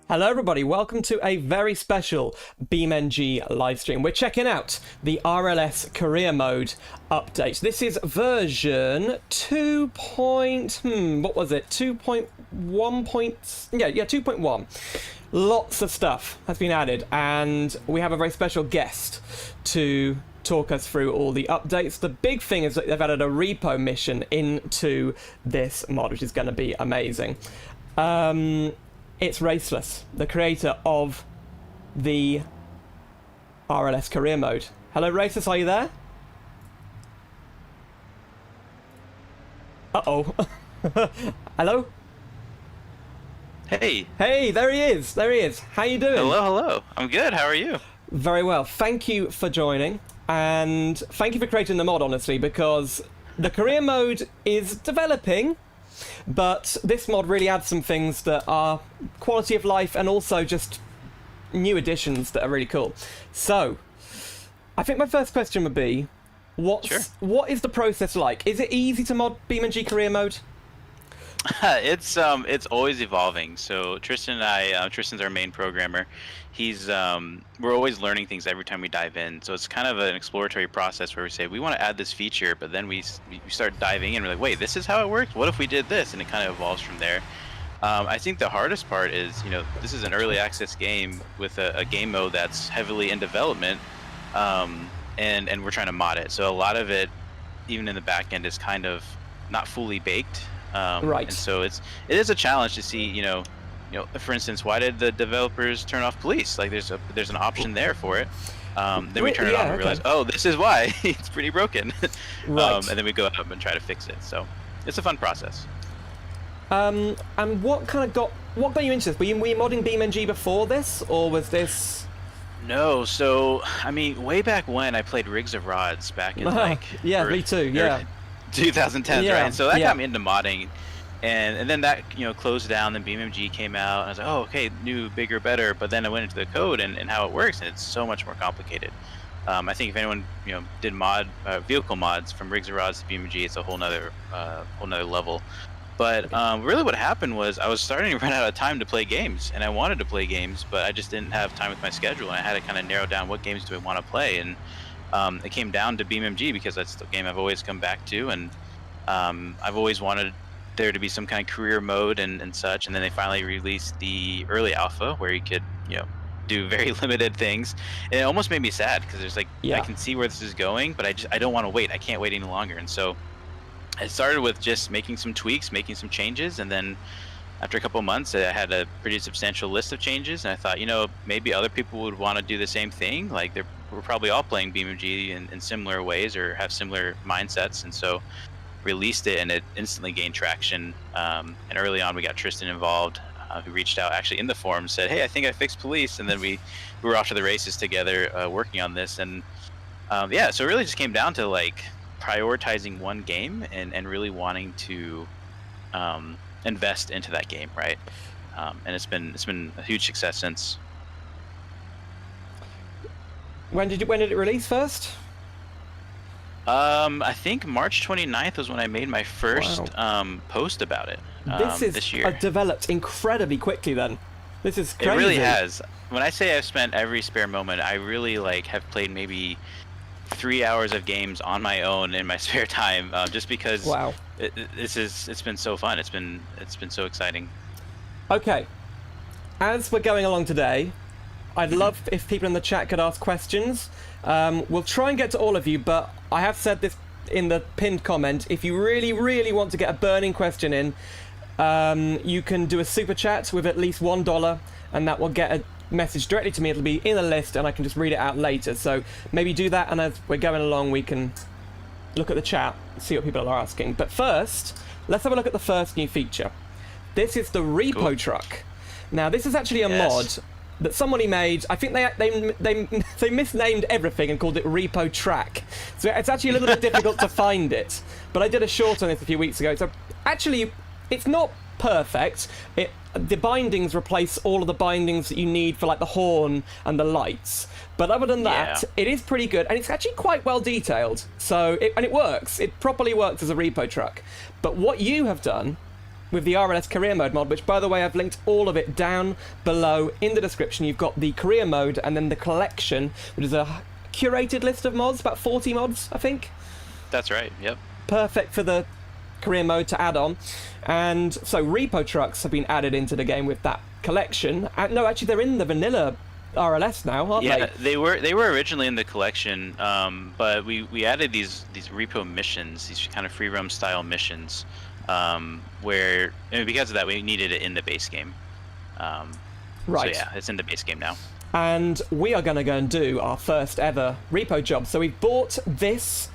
Hello everybody, welcome to a very special BeamNG livestream. We're checking out the RLS Career Mode update. This is version 2. What was it? 2.1. 2.1. Lots of stuff has been added, and we have a very special guest to talk us through all the updates. The big thing is that they've added a repo mission into this mod, which is going to be amazing. It's Raceless, the creator of the RLS Career Mode. Hello, Raceless, are you there? Uh-oh. Hello? Hey. Hey, there he is. There he is. How you doing? Hello, hello. I'm good. How are you? Very well. Thank you for joining, and thank you for creating the mod, honestly, because the Career Mode is developing, but this mod really adds some things that are quality of life and also just new additions that are really cool. So, I think my first question would be, what is the process like? Is it easy to mod BeamNG Career Mode? It's always evolving. So Tristan and I, Tristan's our main programmer. We're always learning things every time we dive in. So it's kind of an exploratory process where we say we want to add this feature, but then we start diving in. We're like, wait, this is how it works? What if we did this? And it kind of evolves from there. I think the hardest part is, this is an early access game with a game mode that's heavily in development, and we're trying to mod it. So a lot of it, even in the back end, is kind of not fully baked. Right. And so it is a challenge to see, for instance, why did the developers turn off police? Like there's an option there for it. Then we turn it on and realize, oh, this is why. It's pretty broken. Right. And then we go up and try to fix it. So it's a fun process. And what got you into this? Were you modding BeamNG before this, or was this? No, so I mean, way back when I played Rigs of Rods back in me too, yeah. 2010s, right? And so that got me into modding, and then that closed down. Then BeamNG came out, and I was like, oh, okay, new, bigger, better. But then I went into the code and how it works, and it's so much more complicated. I think if anyone did vehicle mods from Rigs of Rods to BeamNG, it's a whole nother level. But really, what happened was I was starting to run out of time to play games, and I wanted to play games, but I just didn't have time with my schedule, and I had to kind of narrow down what games do I want to play. And it came down to BeamNG because that's the game I've always come back to, and I've always wanted there to be some kind of career mode and such. And then they finally released the early alpha where you could do very limited things, and it almost made me sad because there's I can see where this is going, but I don't want to wait. I can't wait any longer. And so I started with just making some tweaks, making some changes, and then after a couple of months, I had a pretty substantial list of changes, and I thought, maybe other people would want to do the same thing. Like we're probably all playing BeamNG in similar ways or have similar mindsets, and so released it, and it instantly gained traction. And early on, we got Tristan involved, who reached out actually in the forum, said, "Hey, I think I fixed police," and then we were off to the races together, working on this. And so it really just came down to prioritizing one game and really wanting to invest into that game, right? And it's been a huge success since. When did it release first? I think March 29th was when I made my first post about it. This year. Developed incredibly quickly then. This is crazy. It really has. When I say I've spent every spare moment, I really have played maybe 3 hours of games on my own in my spare time, just because it's been so fun. It's been so exciting. Okay, as we're going along today, I'd love if people in the chat could ask questions. We'll try and get to all of you, but I have said this in the pinned comment. If you really, really want to get a burning question in, you can do a super chat with at least $1, and that will get a message directly to me. It'll be in a list, and I can just read it out later. So maybe do that, and as we're going along, we can look at the chat, see what people are asking. But first, let's have a look at the first new feature. This is the Repo truck. Now, this is actually a mod that somebody made. I think they misnamed everything and called it Repo Track. So it's actually a little bit difficult to find it. But I did a short on this a few weeks ago. So actually, it's not perfect. The bindings replace all of the bindings that you need for the horn and the lights. But other than that, it is pretty good, and it's actually quite well detailed. So it works. It properly works as a repo truck. But what you have done with the RLS Career Mode mod, which, by the way, I've linked all of it down below in the description. You've got the Career Mode and then the Collection, which is a curated list of mods, about 40 mods, I think. That's right, yep. Perfect for the Career Mode to add on. And so Repo trucks have been added into the game with that collection. No, actually, they're in the vanilla RLS now, aren't they? Yeah, they were originally in the collection, but we added these repo missions, these kind of free roam style missions, where because of that we needed it in the base game. Right. So yeah, it's in the base game now. And we are going to go and do our first ever repo job. So we've bought this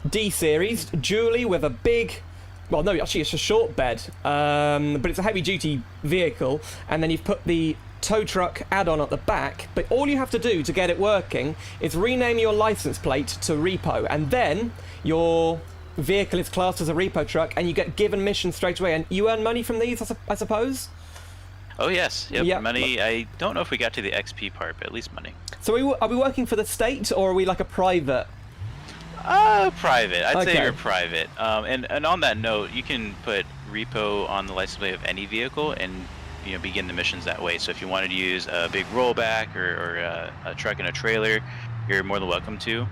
D series dually with a big. Well, no, actually, it's a short bed, but it's a heavy-duty vehicle, and then you've put the tow truck add-on at the back, but all you have to do to get it working is rename your license plate to Repo, and then your vehicle is classed as a Repo truck, and you get given missions straight away, and you earn money from these, I suppose? Oh, yes. Yep. Yep. Money. I don't know if we got to the XP part, but at least money. So are we working for the state, or are we like a private? Private. I'd say Okay. you're private. And on that note, you can put Repo on the license plate of any vehicle and begin the missions that way. So if you wanted to use a big rollback or a truck and a trailer, you're more than welcome to.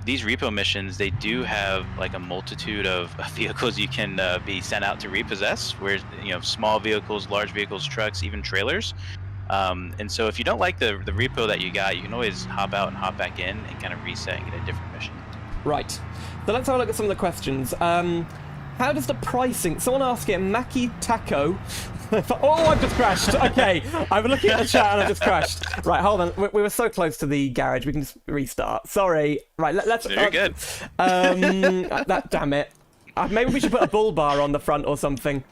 These Repo missions, they do have like a multitude of vehicles you can be sent out to repossess, where small vehicles, large vehicles, trucks, even trailers. And so if you don't like the repo that you got, you can always hop out and hop back in and kind of reset and get a different mission. Right. So let's have a look at some of the questions. How does the pricing... Someone asked it, Maki Taco. Oh, I've just crashed. Okay. I'm looking at the chat and I just crashed. Right, hold on. We were so close to the garage. We can just restart. Sorry. Right, let's... You're good. Damn it. Maybe we should put a bull bar on the front or something.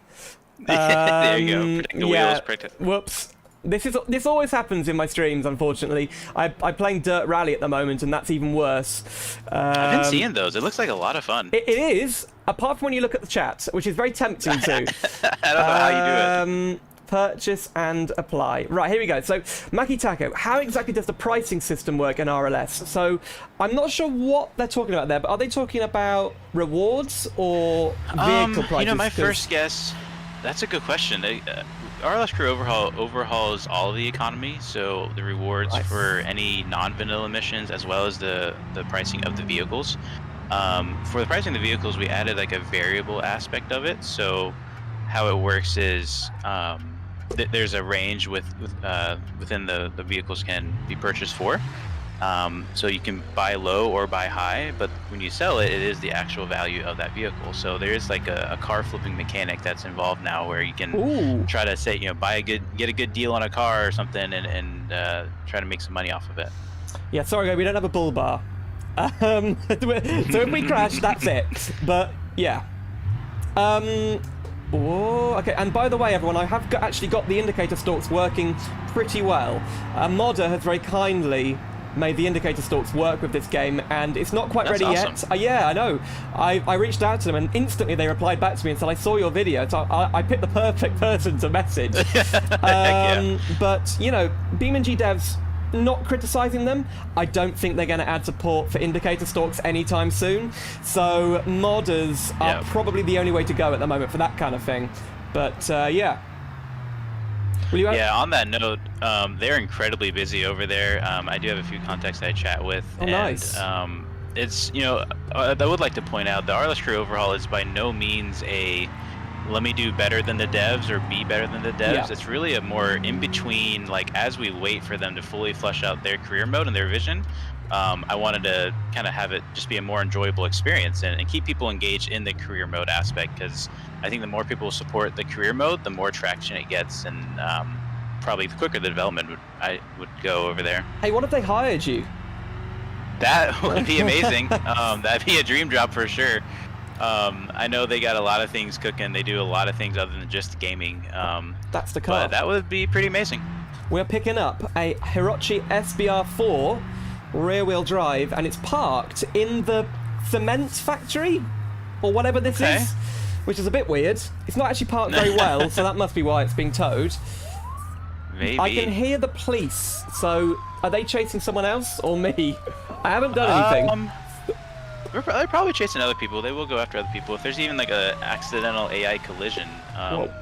There you go. Protect the wheels. Protect... Whoops. This always happens in my streams, unfortunately. I'm playing Dirt Rally at the moment, and that's even worse. I've been seeing those. It looks like a lot of fun. It is, apart from when you look at the chat, which is very tempting to. I don't know how you do it. Purchase and apply. Right, here we go. So, Maki Taco, how exactly does the pricing system work in RLS? So, I'm not sure what they're talking about there, but are they talking about rewards or vehicle prices? My first guess, that's a good question. RLS Crew overhauls all of the economy, so the rewards for any non-vanilla missions, as well as the pricing of the vehicles. For the pricing of the vehicles, we added like a variable aspect of it. So how it works is there's a range within the vehicles can be purchased for. So you can buy low or buy high, but when you sell it, it is the actual value of that vehicle. So there is like a car flipping mechanic that's involved now, where you can try to say, get a good deal on a car or something, and try to make some money off of it. Yeah, sorry, we don't have a bull bar. So if we crash, that's it. But yeah. Okay, and by the way, everyone, I have actually got the indicator stalks working pretty well. A modder has very kindly made the indicator stalks work with this game, and it's not quite ready awesome. yet. Yeah, I know. I reached out to them, and instantly they replied back to me and said, I saw your video, so I picked the perfect person to message. Yeah. But, BeamNG devs, not criticizing them, I don't think they're going to add support for indicator stalks anytime soon. So modders are probably the only way to go at the moment for that kind of thing. But, yeah. Yeah, on that note, they're incredibly busy over there. I do have a few contacts that I chat with. Oh, nice. It's, I would like to point out the RLS Crew overhaul is by no means a let me do better than the devs or be better than the devs. Yeah. It's really a more in between, like as we wait for them to fully flesh out their career mode and their vision. I wanted to kind of have it just be a more enjoyable experience and keep people engaged in the career mode aspect, because I think the more people support the career mode, the more traction it gets, and probably the quicker the development would go over there. Hey, what if they hired you? That would be amazing. That'd be a dream job for sure. I know they got a lot of things cooking. They do a lot of things other than just gaming. That's the car. But that would be pretty amazing. We're picking up a Hirochi SBR4 rear-wheel drive, and it's parked in the cement factory, or whatever this is, which is a bit weird. It's not actually parked very well, so that must be why it's being towed. Maybe. I can hear the police, so are they chasing someone else or me? I haven't done anything. They're probably chasing other people. They will go after other people. If there's even like a accidental AI collision,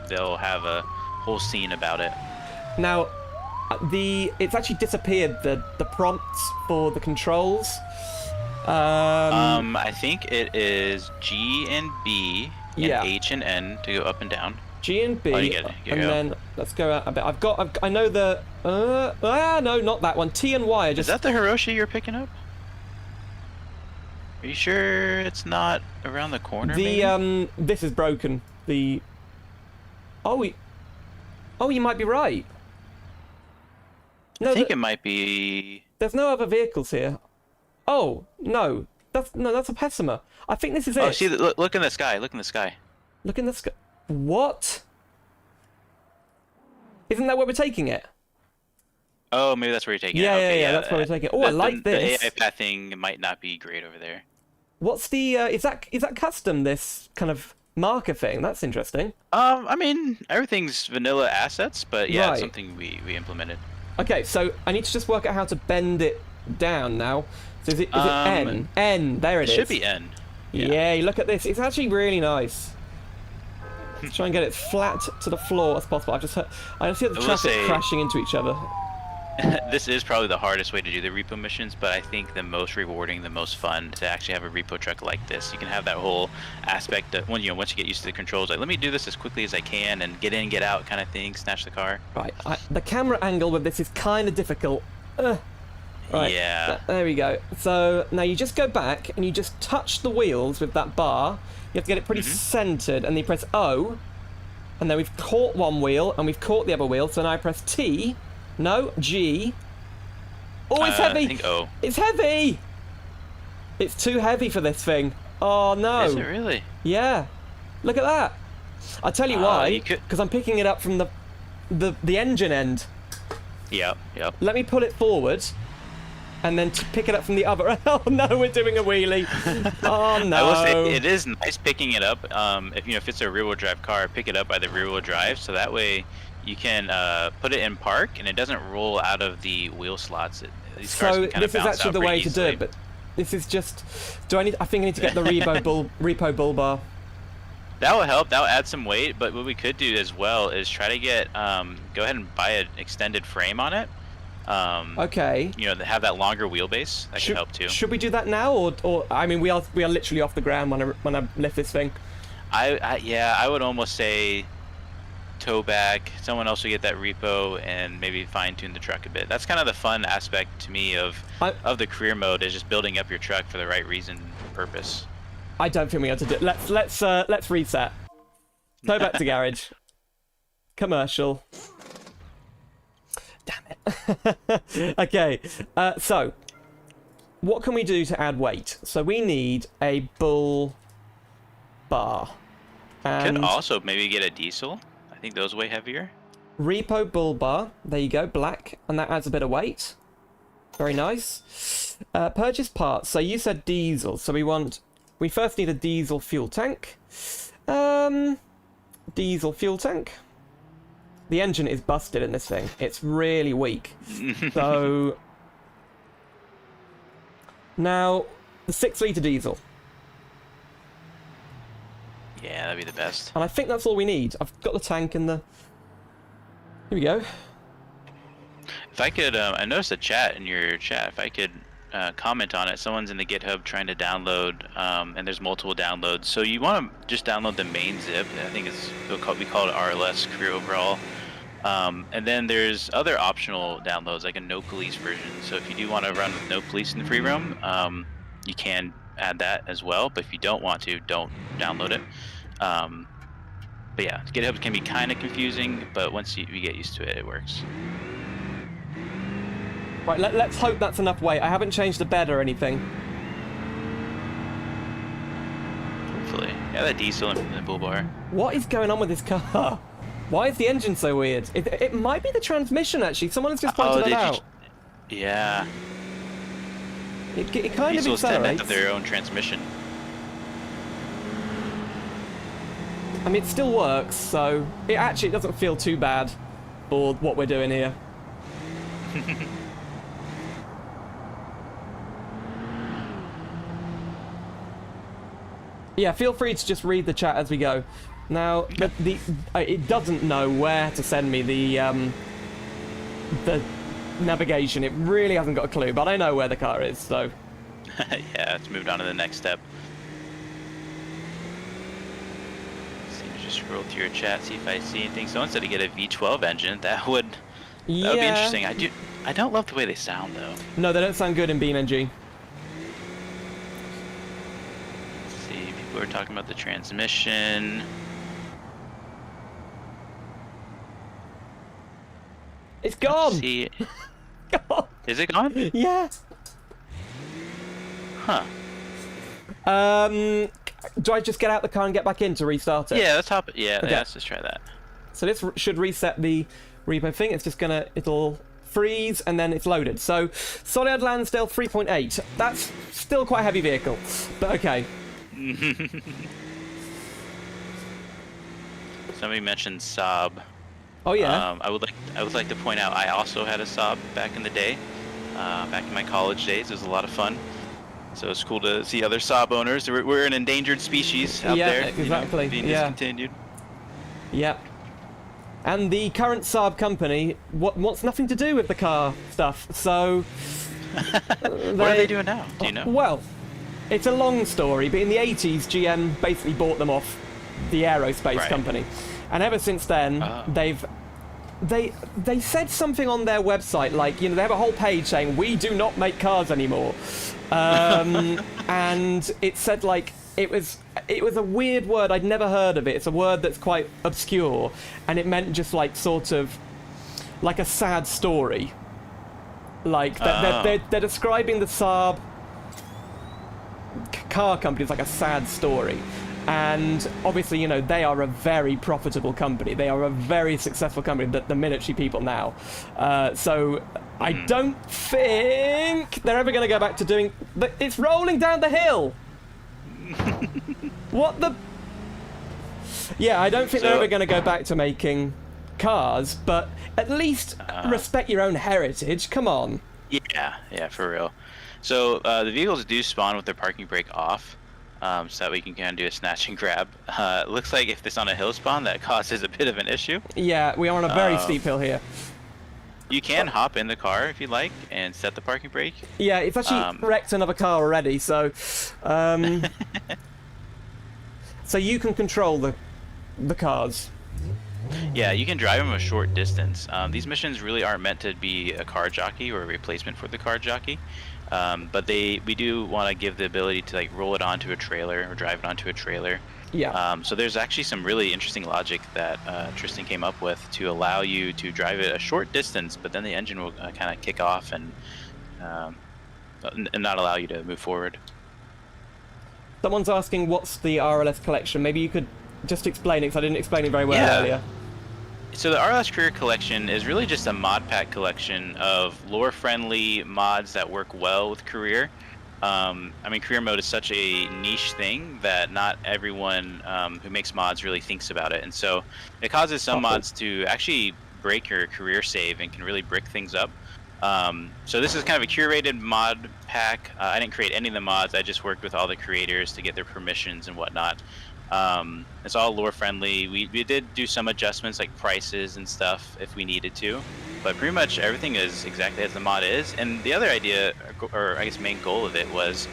they'll have a whole scene about it. Now, it's actually disappeared, the prompts for the controls. I think it is G and B and H and N to go up and down. G and B, oh, you get it. and then let's go out a bit. I know the. No, not that one. T and Y are just. Is that the Hiroshi you're picking up? Are you sure it's not around the corner? Maybe? This is broken. You might be right. No, I think it might be. There's no other vehicles here. Oh no, that's a Pessima. I think this is it. Oh, see, look in the sky. Look in the sky. Look in the sky. What? Isn't that where we're taking it? Oh, maybe that's where you're taking it. Yeah, that's where we're taking it. Oh, I like this. The AI pathing might not be great over there. What's the? Is that custom? This kind of marker thing. That's interesting. I mean, everything's vanilla assets, but yeah, right. It's something we implemented. Okay, so I need to just work out how to bend it down now. So is it N? N. There it is. It should be N. Yeah, look at this. It's actually really nice. Let's try and get it flat to the floor as possible. I just hear the traffic crashing into each other. This is probably the hardest way to do the repo missions, but I think the most rewarding, the most fun to actually have a repo truck like this. You can have that whole aspect that once you get used to the controls, like let me do this as quickly as I can and get in, get out kind of thing, snatch the car. Right, the camera angle with this is kind of difficult. Right, yeah. There we go. So now you just go back and you just touch the wheels with that bar. You have to get it pretty centered, and then you press O, and then we've caught one wheel and we've caught the other wheel. So now I press T. No, G. Oh, it's heavy! I think O. It's heavy! It's too heavy for this thing. Oh, no. Is it really? Yeah. Look at that. I'll tell you why. Because I'm picking it up from the engine end. Yep. Let me pull it forward, and then to pick it up from the other. Oh, no, we're doing a wheelie. Oh, no. I will say, it is nice picking it up. If it's a rear-wheel drive car, pick it up by the rear-wheel drive, so that way you can put it in park and it doesn't roll out of the wheel slots. These cars can kind of bounce out pretty easily. So this is actually the way to do it, but this is just. I think I need to get the repo bull bar. That will help. That will add some weight. But what we could do as well is try to get go ahead and buy an extended frame on it. Okay. Have that longer wheelbase. That could help too. Should we do that now, or I mean, we are literally off the ground when I lift this thing. I would almost say tow back. Someone else will get that repo and maybe fine tune the truck a bit. That's kind of the fun aspect to me of the career mode, is just building up your truck for the right reason and purpose. I don't think we have to do it. Let's reset. Tow back to garage. Commercial. Damn it. Okay. So what can we do to add weight? So we need a bull bar. And could also maybe get a diesel. I think those weigh heavier. Repo bull bar. There you go, black, and that adds a bit of weight. Very nice. Purchase parts. So you said diesel. So we first need a diesel fuel tank. Diesel fuel tank. The engine is busted in this thing. It's really weak. So now the 6-litre diesel. Yeah, that'd be the best. And I think that's all we need. I've got the tank and the. Here we go. If I could, I noticed a chat in your chat. If I could comment on it, someone's in the GitHub trying to download, and there's multiple downloads. So you want to just download the main zip. I think we call it RLS Career Overall. And then there's other optional downloads, like a no police version. So if you do want to run with no police in the free roam, you can add that as well. But if you don't want to, don't download it. But yeah, GitHub can be kind of confusing, but once you get used to it, it works. Right, let's hope that's enough weight. I haven't changed the bed or anything. Hopefully. Yeah, that diesel and the bull bar. What is going on with this car? Why is the engine so weird? It might be the transmission, actually. Someone has just pointed that out. Yeah. It kind of Diesels tend to accelerates. have their own transmission. I mean, it still works, so it actually doesn't feel too bad for what we're doing here. Yeah, feel free to just read the chat as we go. Now, it doesn't know where to send me the navigation. It really hasn't got a clue, but I know where the car is, so... Yeah, let's move on to the next step. Just scroll through your chat, see if I see anything. Someone said to get a V12 engine. That would be interesting. I don't love the way they sound, though. No, they don't sound good in BeamNG. Let's see, people are talking about the transmission. It's gone! See. Gone. Is it gone? Yeah. Huh. Do I just get out the car and get back in to restart it? Yeah, let's hop it. Yeah, Okay. yeah, let's just try that. So this should reset the repo thing. It's just gonna, it'll freeze and then it's loaded. So Solid Lansdale 3.8. That's still quite a heavy vehicle, but okay. Somebody mentioned Saab. Oh yeah. I would like to point out I also had a Saab back in the day. Back in my college days, it was a lot of fun. So it's cool to see other Saab owners. We're an endangered species out there. Exactly. Being discontinued. Yeah. And the current Saab company wants nothing to do with the car stuff. So what are they doing now? Do you know? Well, it's a long story, but in the 80s, GM basically bought them off the aerospace company, and ever since then, they said something on their website, like, they have a whole page saying we do not make cars anymore, and it said like it was a weird word. I'd never heard of it. It's a word that's quite obscure, and it meant just like sort of like a sad story. Like they're describing the Saab car company as like a sad story. And obviously, they are a very profitable company. They are a very successful company, the military people now. So I don't think they're ever going to go back to doing... It's rolling down the hill! What the... Yeah, I don't think they're ever going to go back to making cars, but at least respect your own heritage. Come on. Yeah, for real. So the vehicles do spawn with their parking brake off. So that we can kind of do a snatch and grab. It looks like if it's on a hill spawn, that causes a bit of an issue. Yeah, we are on a very steep hill here. You can hop in the car if you like and set the parking brake. Yeah, it's actually wrecked another car already, so... so you can control the cars. Yeah, you can drive them a short distance. These missions really aren't meant to be a car jockey or a replacement for the car jockey. But we do want to give the ability to like roll it onto a trailer or drive it onto a trailer. Yeah. So there's actually some really interesting logic that Tristan came up with to allow you to drive it a short distance, but then the engine will kind of kick off and not allow you to move forward. Someone's asking what's the RLS collection. Maybe you could just explain it, because I didn't explain it very well earlier. So the RLS Career Collection is really just a mod pack collection of lore-friendly mods that work well with Career. I mean, Career Mode is such a niche thing that not everyone who makes mods really thinks about it. And so it causes some mods to actually break your career save and can really brick things up. So this is kind of a curated mod pack. I didn't create any of the mods. I just worked with all the creators to get their permissions and whatnot. It's all lore friendly. We did do some adjustments like prices and stuff if we needed to, but pretty much everything is exactly as the mod is. And the other idea, or I guess main goal of it was,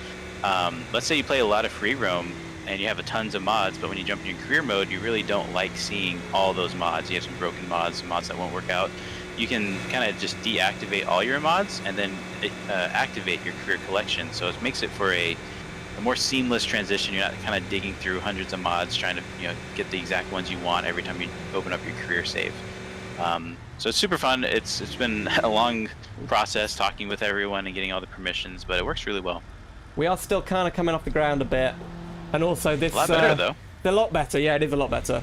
let's say you play a lot of free roam and you have tons of mods, but when you jump in your career mode, you really don't like seeing all those mods. You have some broken mods, mods that won't work out. You can kind of just deactivate all your mods and then activate your career collection. So it makes it for a more seamless transition. You're not kind of digging through hundreds of mods trying to get the exact ones you want every time you open up your career save. So it's super fun. It's been a long process talking with everyone and getting all the permissions, but it works really well. We are still kind of coming off the ground a bit, and also this a lot better though. A lot better. Yeah, it is a lot better.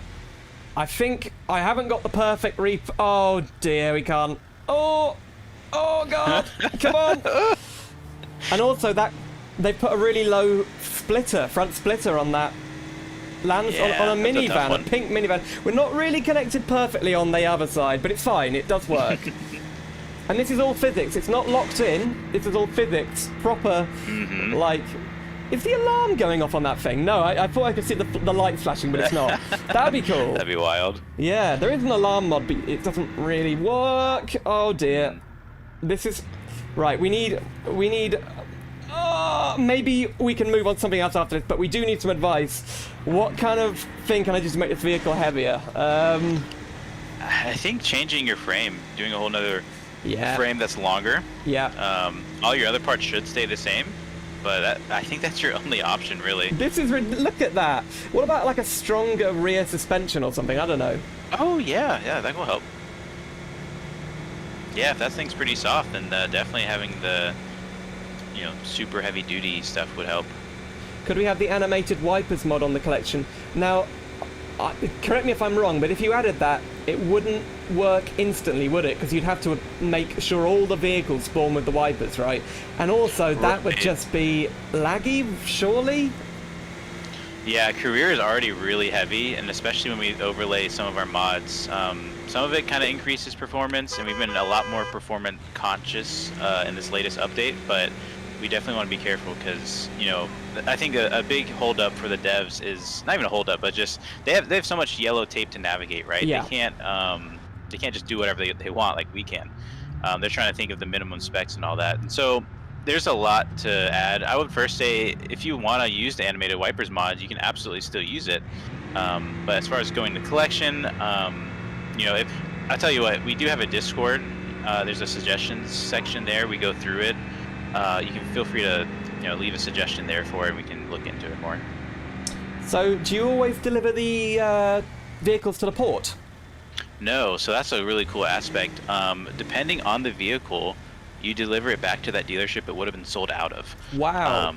I think I haven't got the perfect Oh dear, we can't. Oh god, come on. And also that. They put a really low front splitter on that on a minivan, a pink minivan. We're not really connected perfectly on the other side, but it's fine, it does work. And this is all physics, it's not locked in, this is all physics, proper, like, Is the alarm going off on that thing? No, I thought I could see the light flashing, but it's not. That'd be cool. That'd be wild. Yeah, there is an alarm mod, but it doesn't really work. Oh dear. This is... Right, we need... maybe we can move on to something else after this, but we do need some advice. What kind of thing can I do to make this vehicle heavier? I think changing your frame, doing a whole nother frame that's longer. Yeah. All your other parts should stay the same. But I think that's your only option, really. This is... Look at that. What about, like, a stronger rear suspension or something? I don't know. Oh, yeah, that will help. Yeah, if that thing's pretty soft, then definitely having the, super heavy-duty stuff would help. Could we have the animated wipers mod on the collection? Now, correct me if I'm wrong, but if you added that, it wouldn't work instantly, would it? Because you'd have to make sure all the vehicles spawn with the wipers, right? And also, that would just be laggy, surely? Yeah, Career is already really heavy, and especially when we overlay some of our mods. Some of it kind of increases performance, and we've been a lot more performance conscious in this latest update, but we definitely want to be careful because, I think a big holdup for the devs is not even a holdup, but just they have so much yellow tape to navigate, right? Yeah. They can't just do whatever they want like we can. They're trying to think of the minimum specs and all that, and so there's a lot to add. I would first say if you want to use the animated wipers mod, you can absolutely still use it. But as far as going to collection, if I'll tell you what, we do have a Discord. There's a suggestions section there. We go through it. You can feel free to leave a suggestion there for it. We can look into it more. So do you always deliver the vehicles to the port? No, so that's a really cool aspect. Depending on the vehicle, you deliver it back to that dealership it would have been sold out of. Wow.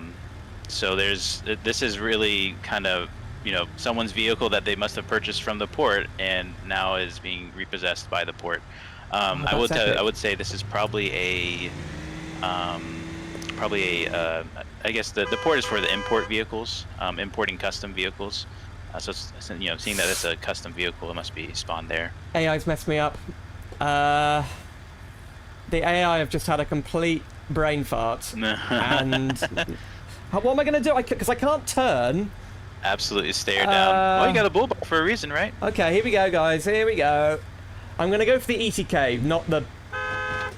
So this is really kind of someone's vehicle that they must have purchased from the port and now is being repossessed by the port. I would say this is probably I guess the port is for the import vehicles, importing custom vehicles. So seeing that it's a custom vehicle, it must be spawned there. AI's messed me up. The AI have just had a complete brain fart. And what am I going to do? Because I can't turn. Absolutely stare down. Well, you got a bull bar for a reason, right? Okay, here we go, guys. Here we go. I'm going to go for the ETK, not the...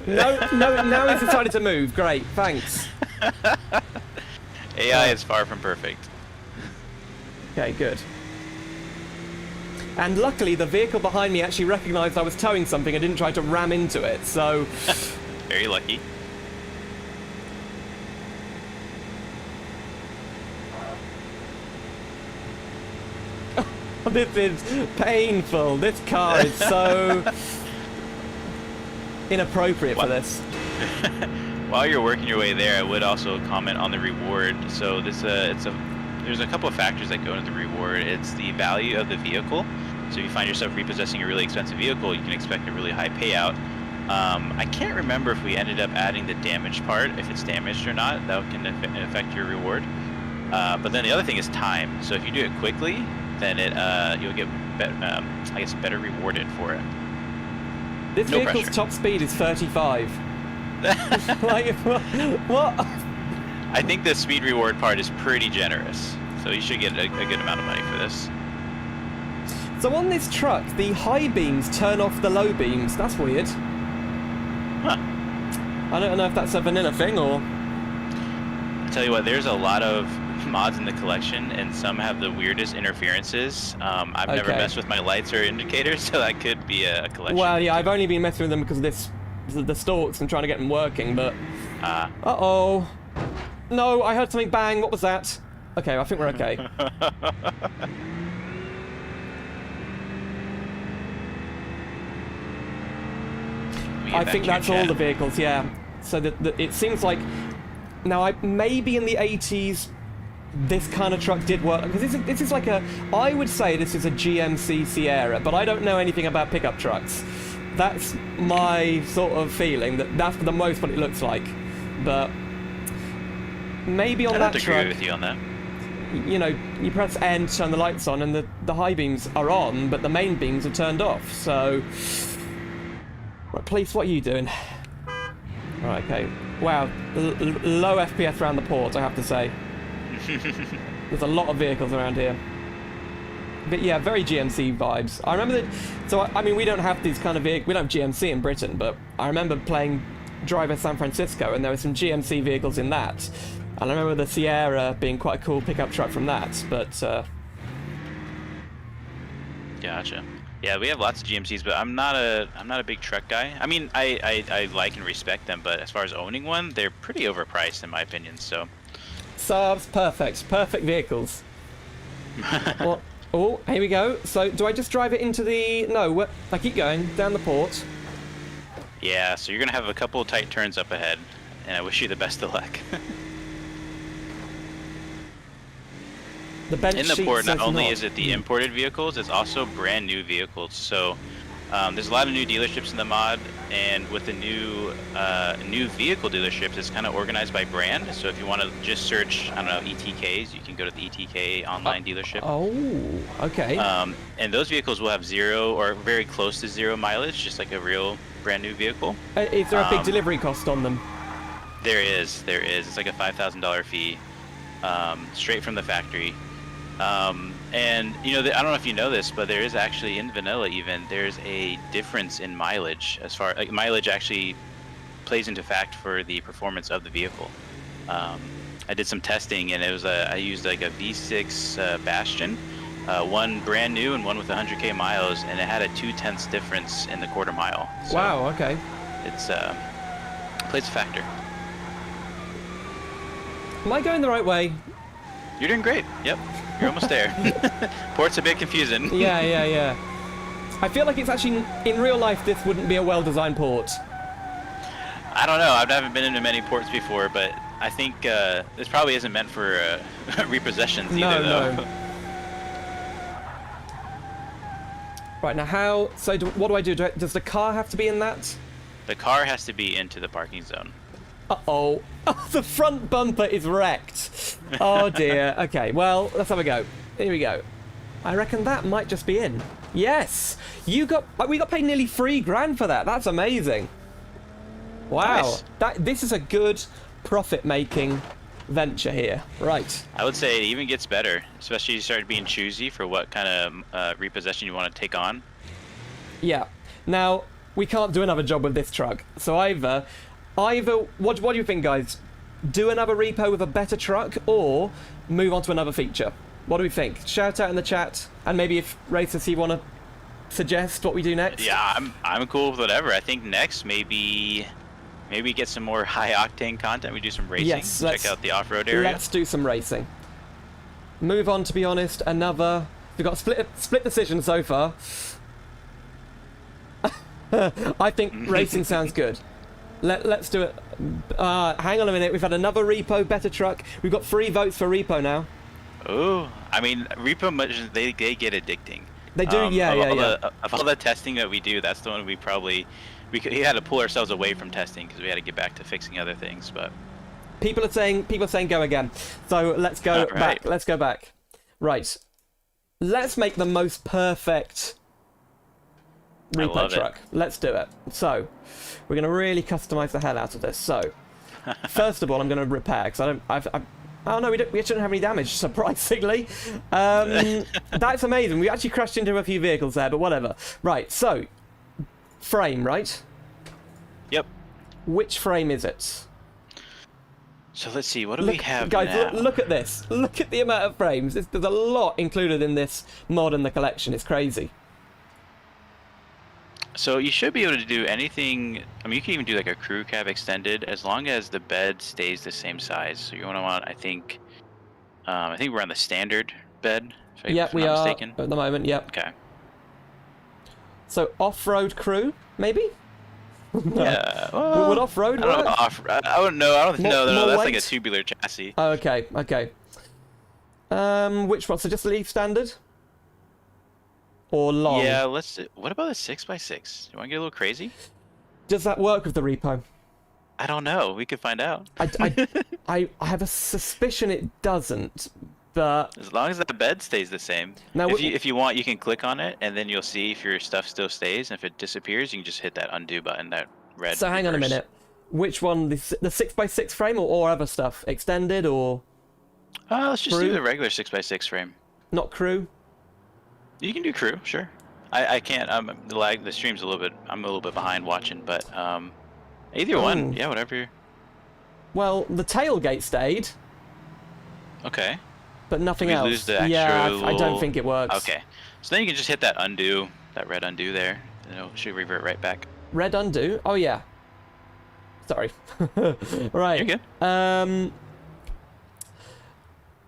No, now he's decided to move. Great, thanks. AI is far from perfect. Okay, good. And luckily, the vehicle behind me actually recognised I was towing something and didn't try to ram into it, so... Very lucky. This is painful. This car is so inappropriate for this. While you're working your way there, I would also comment on the reward. So there's a couple of factors that go into the reward. It's the value of the vehicle. So if you find yourself repossessing a really expensive vehicle, you can expect a really high payout. I can't remember if we ended up adding the damage part, if it's damaged or not. That can affect your reward. But then the other thing is time. So if you do it quickly, then you'll get better rewarded for it. This vehicle's top speed is 35. Like, what? I think the speed reward part is pretty generous, so you should get a good amount of money for this. So on this truck, the high beams turn off the low beams. That's weird. Huh. I don't know if that's a vanilla thing or... I'll tell you what, there's a lot of mods in the collection, and some have the weirdest interferences. I've never messed with my lights or indicators, so that could be a collection. Well, yeah, I've only been messing with them because of the stalks and trying to get them working, but... Uh-oh. No, I heard something bang. What was that? Okay, I think we're okay. I think that's all the vehicles, yeah. So it seems like... Now, maybe in the 80s, this kind of truck did work. Because this is like a... I would say this is a GMC Sierra, but I don't know anything about pickup trucks. That's my sort of feeling, that's for the most what it looks like. But maybe on that truck... I agree with you on that. You know, you press N to turn the lights on, and the high beams are on, but the main beams are turned off, so... Right, police, what are you doing? Right, okay. Wow, low FPS around the port, I have to say. There's a lot of vehicles around here. But yeah, very GMC vibes. I remember that. So I mean, we don't have these kind of vehicles. We don't have GMC in Britain, but I remember playing Driver San Francisco, and there were some GMC vehicles in that. And I remember the Sierra being quite a cool pickup truck from that. But gotcha. Yeah, we have lots of GMCs, but I'm not a big truck guy. I mean, I like and respect them, but as far as owning one, they're pretty overpriced in my opinion. So. Saab's perfect vehicles. Well, oh, here we go. So, do I just drive it into the... No, I keep going, down the port. Yeah, so you're going to have a couple of tight turns up ahead, and I wish you the best of luck. The bench in the port, not only not. is it the imported vehicles, it's also brand new vehicles. So there's a lot of new dealerships in the mod, and with the new vehicle dealerships, it's kind of organized by brand. So if you want to just search, I don't know, ETKs, you can go to the ETK online dealership. Oh, okay. And those vehicles will have 0 or very close to 0 mileage, just like a real brand new vehicle. Is there a big delivery cost on them? There is. It's like a $5,000 fee, straight from the factory. And you know, I don't know if you know this, but there is actually in vanilla even there's a difference in mileage as far like mileage actually plays into fact for the performance of the vehicle. I did some testing, and it was I used like a V6 Bastion, one brand new and one with 100k miles, and it had a 0.2 difference in the quarter mile. So wow. Okay. it's plays a factor. Am I going the right way? You're doing great. Yep. You're almost there. Port's a bit confusing. Yeah. I feel like it's actually, in real life, this wouldn't be a well-designed port. I don't know. I haven't been into many ports before, but I think this probably isn't meant for repossessions either, though. No. Right, now how... So what do I do? Does the car have to be in that? The car has to be into the parking zone. Uh-oh. Oh, the front bumper is wrecked. Oh, dear. Okay, well, let's have a go. Here we go. I reckon that might just be in. Yes! We got paid nearly $3,000 for that. That's amazing. Wow. Nice. This is a good profit-making venture here. Right. I would say it even gets better, especially you start being choosy for what kind of repossession you want to take on. Yeah. Now, we can't do another job with this truck. So either what do you think, guys? Do another repo with a better truck, or move on to another feature? What do we think? Shout out in the chat, and maybe if Raceless, you want to suggest what we do next? Yeah, I'm cool with whatever. I think next maybe get some more high octane content. We do some racing. Yes, check out the off-road area. Let's do some racing. Move on. To be honest, we've got split decision so far. I think racing sounds good. Let's do it. Hang on a minute. We've had another repo, better truck. We've got 3 votes for repo now. Oh, I mean, repo missions, they get addicting. They do, Of all the testing that we do, that's the one we had to pull ourselves away from testing because we had to get back to fixing other things. But people are saying go again. So let's go back. Let's go back. Right. Let's make the most perfect repo truck. Let's do it. So we're going to really customize the hell out of this. So first of all, I'm going to repair because oh no, we shouldn't have any damage, surprisingly. That's amazing. We actually crashed into a few vehicles there, but whatever. Right, so frame, right? Yep. Which frame is it? So let's see, what do we have guys, now? Look at this. Look at the amount of frames. There's a lot included in this mod in the collection. It's crazy. So you should be able to do anything. I mean, you can even do like a crew cab extended as long as the bed stays the same size. So you want, I think we're on the standard bed. Yep, we are at the moment. Yep. Okay. So off-road crew, maybe? Yeah. Well, would off-road work? I don't know. I don't know. No, that's weight? like a tubular chassis. Oh, okay. Which one? So just leave standard? Or long? Yeah, let's. What about a 6x6? You want to get a little crazy? Does that work with the repo? I don't know. We could find out. I have a suspicion it doesn't, but as long as the bed stays the same. Now, if you want, you can click on it, and then you'll see if your stuff still stays. And if it disappears, you can just hit that undo button, that red. So hang on a minute. Which one? The 6x6 frame or other stuff? Extended or? Let's just do the regular 6x6 frame. Not crew? You can do crew, sure. I can't. The stream's a little bit. I'm a little bit behind watching, but either one. Yeah, whatever. Well, the tailgate stayed. Okay. But nothing else. Lose the extra yeah, I don't think it works. Okay. So then you can just hit that undo, that red undo there, and it should revert right back. Red undo? Oh yeah. Sorry. Right. You're good.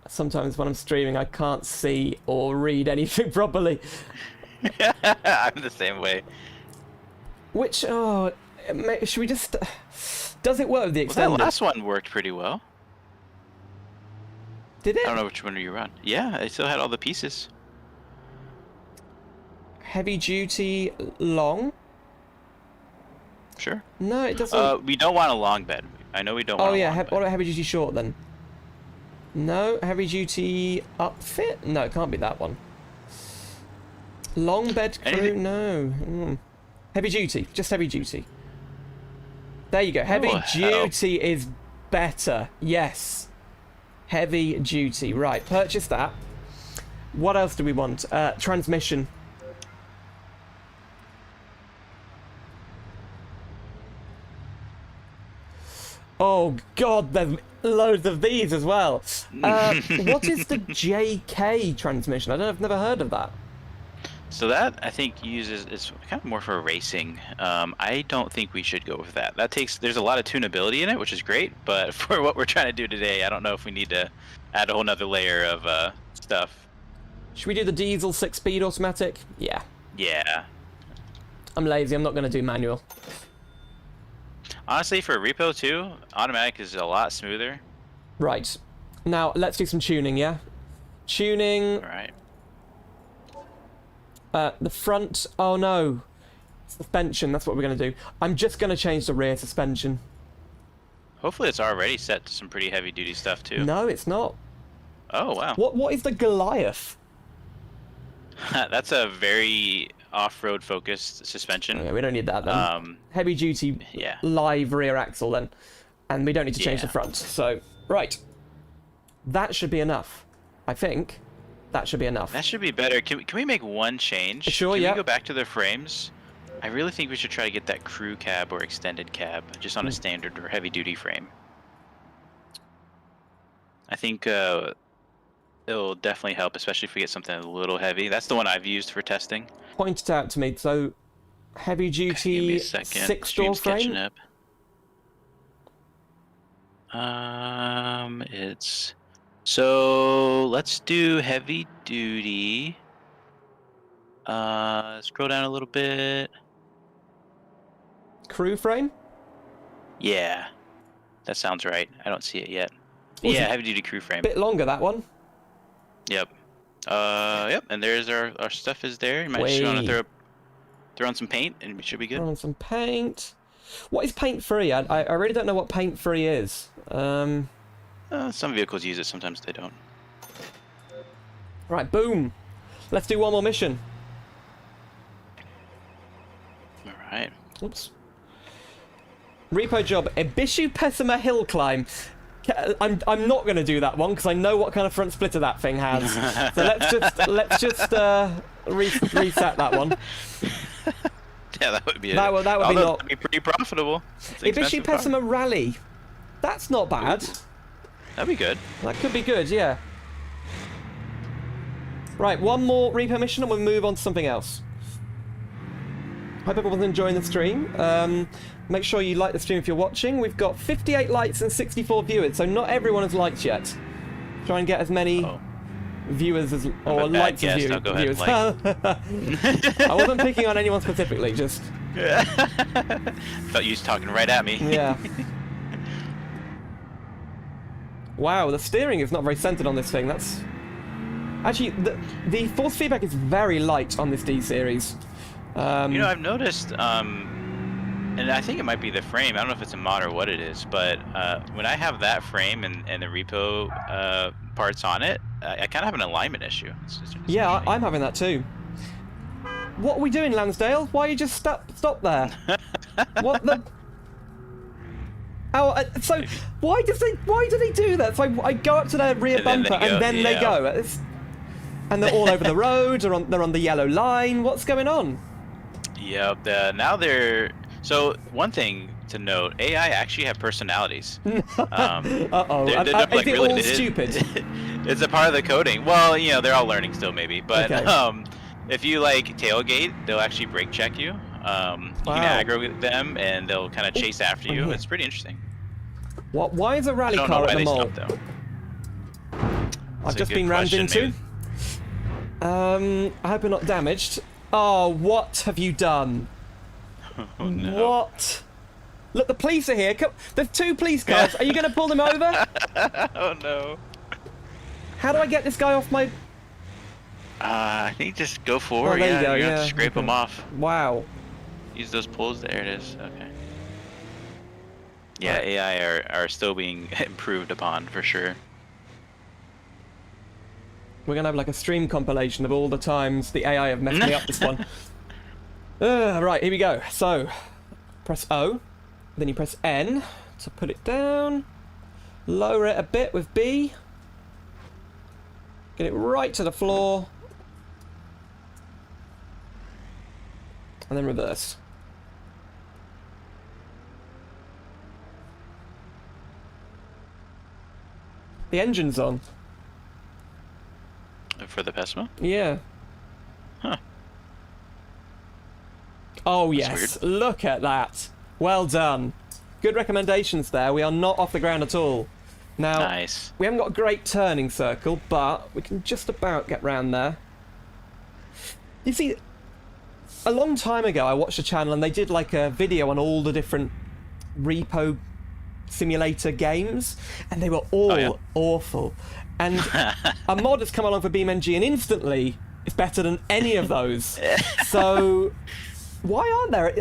Sometimes when I'm streaming, I can't see or read anything properly. I'm the same way. Which, should we just... Does it work with the extended? Well, that last one worked pretty well. Did it? I don't know which one you run. Yeah, I still had all the pieces. Heavy duty long? Sure. No, it doesn't. We don't want a long bed. I know we don't want a long bed. What about heavy duty short then? No, heavy duty upfit? No, it can't be that one. Long bed crew? No. Heavy duty, just heavy duty. There you go. Heavy duty is better. Yes. Heavy duty. Right, purchase that. What else do we want? Transmission. Oh god, there's loads of these as well. What is the JK transmission? I don't know, I've never heard of that. So that I think it's kind of more for racing. I don't think we should go with that. There's a lot of tunability in it, which is great, but for what we're trying to do today, I don't know if we need to add a whole nother layer of stuff. Should we do the diesel 6-speed automatic? Yeah. Yeah. I'm lazy, I'm not going to do manual. Honestly, for a repo too, automatic is a lot smoother. Right. Now, let's do some tuning, yeah? Tuning. Alright. The front, oh no. Suspension, that's what we're going to do. I'm just going to change the rear suspension. Hopefully it's already set to some pretty heavy duty stuff too. No, it's not. Oh, wow. What is the Goliath? That's a very off-road focused suspension. Okay, we don't need that then. Heavy duty live rear axle then. And we don't need to change the front. So, right. That should be enough. I think that should be enough. That should be better. Can we make one change? Sure, Can we go back to the frames? I really think we should try to get that crew cab or extended cab just on a standard or heavy duty frame. I think it'll definitely help, especially if we get something a little heavy. That's the one I've used for testing. Point it out to me. So, heavy duty 6-door frame? It's... So, let's do heavy duty. Scroll down a little bit. Crew frame? Yeah. That sounds right. I don't see it yet. Yeah, heavy duty crew frame. Bit longer, that one. Yep. Yep, and there's our stuff is there. You might just want to throw on some paint and we should be good. Throw on some paint. What is paint free? I really don't know what paint free is. Some vehicles use it, sometimes they don't. Right, boom. Let's do one more mission. Alright. Oops. Repo job, Ebishu Pessima Hill Climb. I'm not going to do that one because I know what kind of front splitter that thing has. So let's just reset that one. Yeah, that would be it. That would be pretty profitable. Ebishu Pessima Rally. That's not bad. Ooh. That'd be good. That could be good, yeah. Right, one more repo mission and we'll move on to something else. Hope everyone's enjoying the stream. Make sure you like the stream if you're watching. We've got 58 likes and 64 viewers, so not everyone has liked yet. Try and get as many viewers as or likes as viewers. Like. I wasn't picking on anyone specifically, just. Thought you was talking right at me. Yeah. Wow, the steering is not very centered on this thing. That's actually the force feedback is very light on this D series. You know, I've noticed, and I think it might be the frame. I don't know if it's a mod or what it is, but when I have that frame and the repo parts on it, I kind of have an alignment issue. Yeah, I'm having that too. What are we doing, Lansdale? Why are you just stop there? What the? So why do they do that? So I go up to their rear bumper and then they go. And they're all over the road, or they're on the yellow line. What's going on? Yep. Now they're... So one thing to note, AI actually have personalities. Uh-oh. They're Is like, it really, all stupid? It's a part of the coding. Well, you know, they're all learning still, maybe. But Okay. if you like tailgate, they'll actually brake check you. You can aggro them, and they'll kind of chase after you. It's pretty interesting. What? Why is a rally I don't car know why at the they mall? stopped, though. I've a just good been rammed question, into. I hope we're not damaged. Oh, what have you done? Oh, no. What? Look, the police are here. Come, there's 2 police cars. Are you going to pull them over? Oh no. How do I get this guy off my... I think just go forward. there you go, you have yeah, to scrape them off. Wow. Use those pulls. There it is. Okay. Yeah, AI are still being improved upon for sure. We're going to have like a stream compilation of all the times the AI have messed me up this one. Right, here we go. So, press O, then you press N to put it down. Lower it a bit with B. Get it right to the floor. And then reverse. The engine's on. For the Pesma? Yeah. Huh. Oh, That's yes. Look at that. Well done. Good recommendations there. We are not off the ground at all. Now, Nice. we haven't got a great turning circle, but we can just about get round there. You see, a long time ago I watched a channel and they did like a video on all the different Repo simulator games, and they were all awful. And a mod has come along for BeamNG and instantly it's better than any of those. So why aren't there?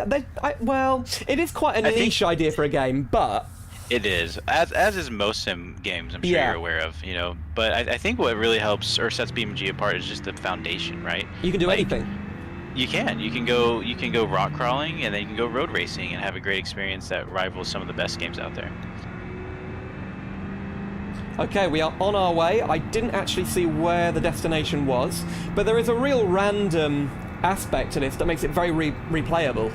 Well, it is quite a niche idea for a game, but... It is, as is most sim games, I'm sure you're aware of, you know. But I think what really helps or sets BeamNG apart is just the foundation, right? You can do anything. You can go rock crawling, and then you can go road racing and have a great experience that rivals some of the best games out there. Okay, we are on our way. I didn't actually see where the destination was, but there is a real random aspect to this that makes it very replayable.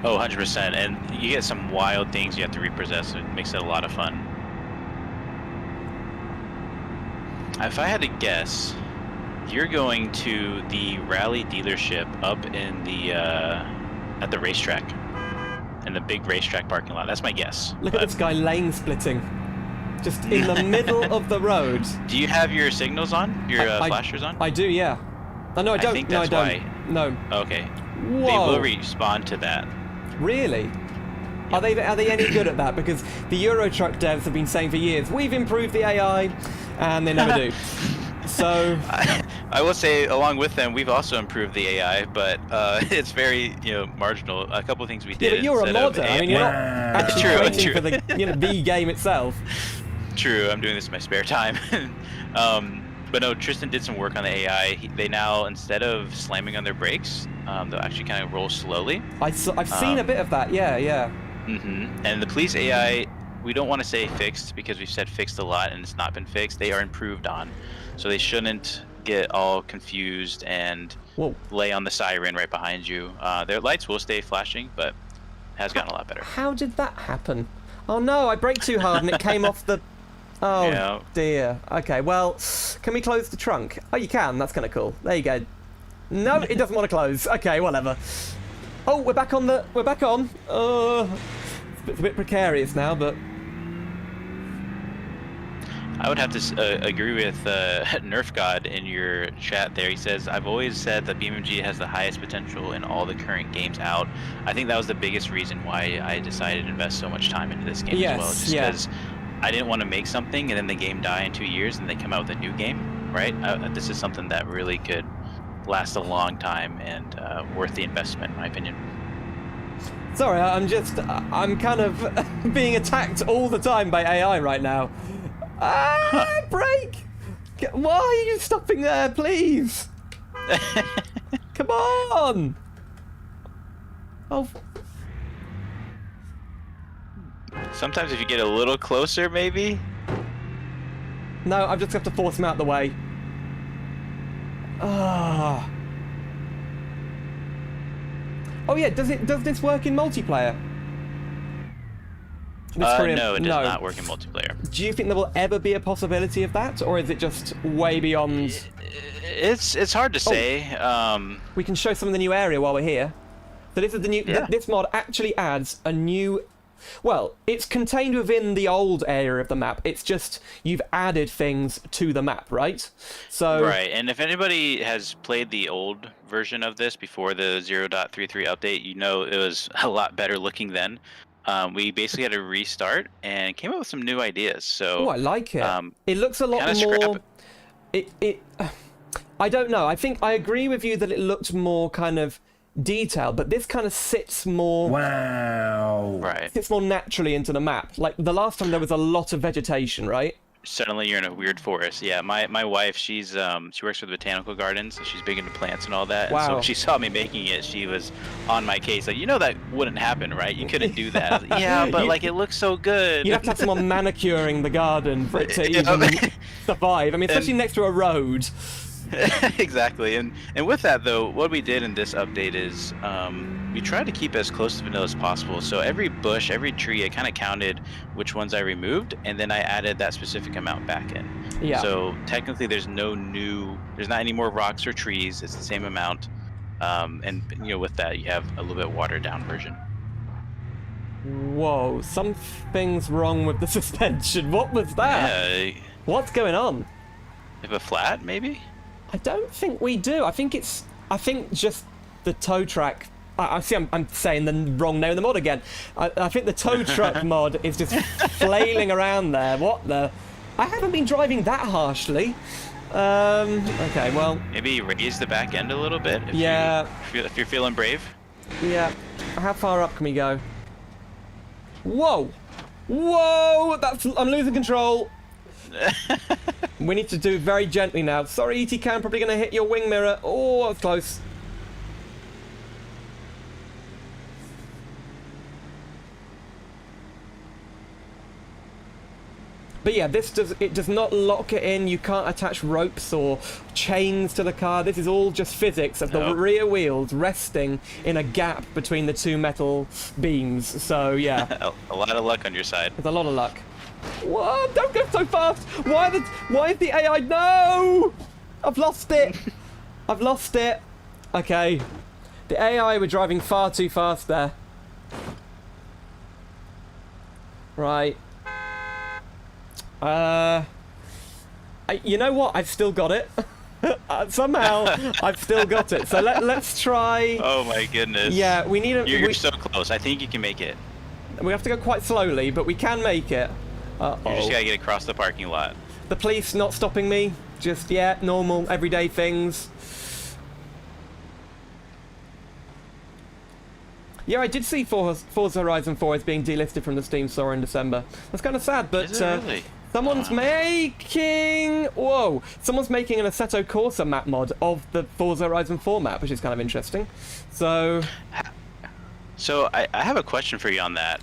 Oh, 100%, and you get some wild things you have to repossess. It makes it a lot of fun. If I had to guess, you're going to the rally dealership up in the at the racetrack, in the big racetrack parking lot. That's my guess. Look at this guy lane splitting, just in the middle of the road. Do you have your signals on? Your flashers on? I do, yeah. Oh, no, I don't. I think that's why. No. Okay. Whoa. They will respond to that. Really? Are they any good at that? Because the Euro Truck devs have been saying for years, we've improved the AI, and they never do. So I will say, along with them, we've also improved the AI, but it's very, marginal. A couple of things we did. Yeah, but you're a modder. I mean, you're not actually waiting for the the game itself. True. I'm doing this in my spare time. But no, Tristan did some work on the AI. They now, instead of slamming on their brakes, they'll actually kind of roll slowly. I've seen a bit of that. Yeah. And the police AI, we don't want to say fixed because we've said fixed a lot and it's not been fixed. They are improved on, so they shouldn't get all confused and lay on the siren right behind you. Their lights will stay flashing, but it has gotten a lot better. How did that happen? Oh no, I braked too hard and it came off the... Oh dear. Okay, well, can we close the trunk? Oh, you can. That's kind of cool. There you go. No, it doesn't want to close. Okay, whatever. Oh, we're back on. It's a bit precarious now, but I would have to agree with Nerf God in your chat there. He says, I've always said that BeamNG has the highest potential in all the current games out. I think that was the biggest reason why I decided to invest so much time into this game as well. Just because I didn't want to make something and then the game die in 2 years and they come out with a new game, right? This is something that really could last a long time and worth the investment, in my opinion. Sorry, I'm kind of being attacked all the time by AI right now. Brake! Why are you stopping there, please? Come on! Oh. Sometimes if you get a little closer, maybe. No, I've just got to force him out the way. Ah. Oh yeah, does this work in multiplayer? No, it does not work in multiplayer. Do you think there will ever be a possibility of that, or is it just way beyond? It's hard to say. We can show some of the new area while we're here. So this is the new. Yeah. This mod actually adds a new. Well, it's contained within the old area of the map. It's just you've added things to the map, right? So right, and if anybody has played the old version of this before the 0.33 update, you know it was a lot better looking then. We basically had to restart and came up with some new ideas. So I like it. It looks a lot more. I don't know. I think I agree with you that it looked more kind of detailed, but this kind of sits more. Wow. Right. Sits more naturally into the map. Like the last time, there was a lot of vegetation, right? Suddenly you're in a weird forest. Yeah, my wife, she works for the botanical gardens, so she's big into plants and all that. Wow. And so when she saw me making it, she was on my case, like, that wouldn't happen, right? You couldn't do that. I was like, yeah, but like it looks so good. You have to have someone manicuring the garden for it to even survive. I mean, especially next to a road. Exactly, and with that though, what we did in this update is we tried to keep as close to vanilla as possible. So every bush, every tree, I kind of counted which ones I removed, and then I added that specific amount back in. Yeah. So technically, there's not any more rocks or trees. It's the same amount, and with that, you have a little bit watered down version. Whoa, something's wrong with the suspension. What was that? Yeah. What's going on? Have a flat, maybe? I don't think we do. I think just the tow track. I see. I'm saying the wrong name of the mod again. I think the tow truck mod is just flailing around there. What the? I haven't been driving that harshly. Okay, well. Maybe raise the back end a little bit. If you're feeling brave. Yeah. How far up can we go? Whoa! Whoa! I'm losing control. We need to do it very gently now. Sorry, ET Cam, probably going to hit your wing mirror. Oh, that's close. But yeah, it does not lock it in. You can't attach ropes or chains to the car. This is all just physics of the rear wheels resting in a gap between the two metal beams. So yeah. A lot of luck on your side. There's a lot of luck. Whoa, don't go so fast! Why is the AI? No! I've lost it! I've lost it. Okay. The AI were driving far too fast there. Right. You know what? I've still got it. Somehow, I've still got it. So let's try. Oh my goodness. Yeah, we need a. You're so close. I think you can make it. We have to go quite slowly, but we can make it. You just gotta get across the parking lot. The police not stopping me. Just, normal, everyday things. Yeah, I did see Forza Horizon 4 is being delisted from the Steam store in December. That's kind of sad, but is it really? someone's making... Whoa! Someone's making an Assetto Corsa map mod of the Forza Horizon 4 map, which is kind of interesting. So I have a question for you on that.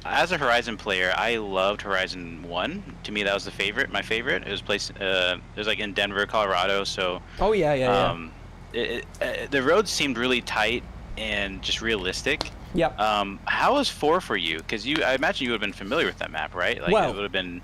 As a Horizon player, I loved Horizon 1. To me, that was my favorite. It was placed, it was like in Denver, Colorado, so... Oh, yeah. The roads seemed really tight and just realistic. Yep. How was 4 for you? Because I imagine you would have been familiar with that map, right? Like, well, it would have been...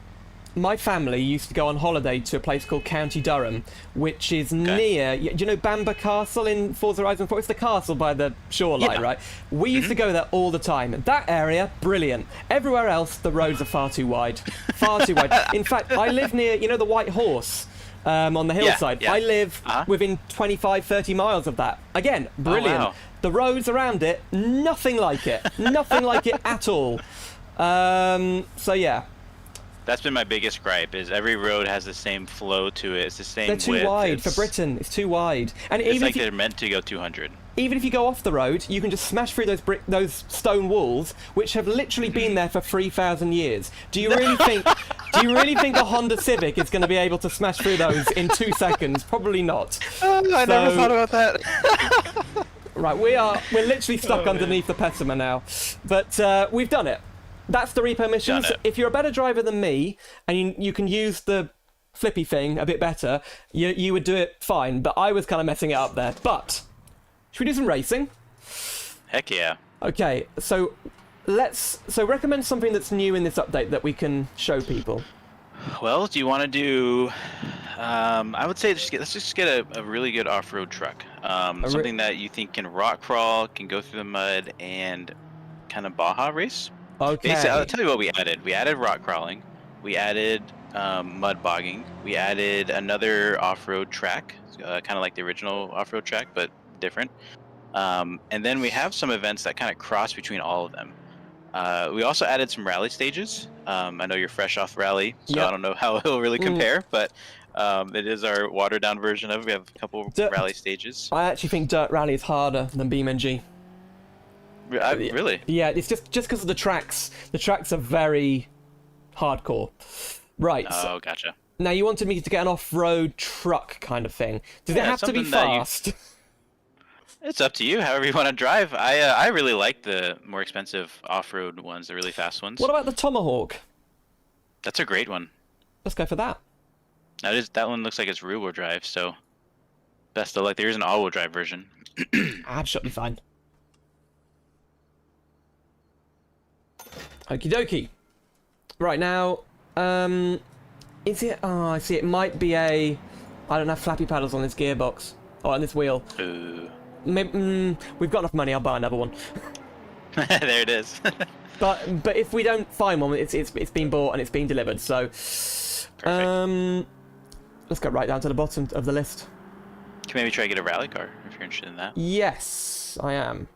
My family used to go on holiday to a place called County Durham, which is near... Do you know Bamber Castle in Forza Horizon 4? It's the castle by the shoreline, right? We used to go there all the time. That area, brilliant. Everywhere else, the roads are far too wide. Far too wide. In fact, I live near, the White Horse on the hillside. Yeah. I live within 25, 30 miles of that. Again, brilliant. Oh, wow. The roads around it, nothing like it. Nothing like it at all. So, yeah. That's been my biggest gripe, is every road has the same flow to it. It's the same width. They're too wide for Britain. It's too wide. And it's like they're meant to go 200. Even if you go off the road, you can just smash through those stone walls, which have literally been there for 3,000 years. Do you really think a Honda Civic is going to be able to smash through those in 2 seconds? Probably not. I never thought about that. Right, we're literally stuck underneath the Pessima now, but we've done it. that's the repo missions. If you're a better driver than me, and you can use the flippy thing a bit better, you would do it fine. But I was kind of messing it up there. But should we do some racing? Heck yeah. Okay, so recommend something that's new in this update that we can show people. Well, do you want to do? I would say let's just get a really good off-road truck. Something that you think can rock crawl, can go through the mud, and kind of Baja race. Okay. Basically, I'll tell you what we added. We added rock crawling. We added mud bogging. We added another off-road track, kind of like the original off-road track, but different. And then we have some events that kind of cross between all of them. We also added some rally stages. I know you're fresh off rally, so I don't know how it'll really compare, but it is our watered-down version of it. We have a couple rally stages. I actually think Dirt Rally is harder than BeamNG. Really? Yeah, it's just because of the tracks. The tracks are very hardcore. Right. Oh, gotcha. Now, you wanted me to get an off-road truck kind of thing. Does it have to be fast? It's up to you, however you want to drive. I really like the more expensive off-road ones, the really fast ones. What about the Tomahawk? That's a great one. Let's go for that. That one looks like it's rear-wheel drive, so best of luck. There is an all-wheel drive version. That should be fine. Okie dokie. Right now, is it? Oh, I see. It might be a. I don't have flappy paddles on this gearbox or on this wheel. Maybe, we've got enough money. I'll buy another one. There it is. but if we don't find one, it's been bought and it's been delivered. So, perfect. Let's go right down to the bottom of the list. You can maybe try to get a rally car if you're interested in that. Yes, I am.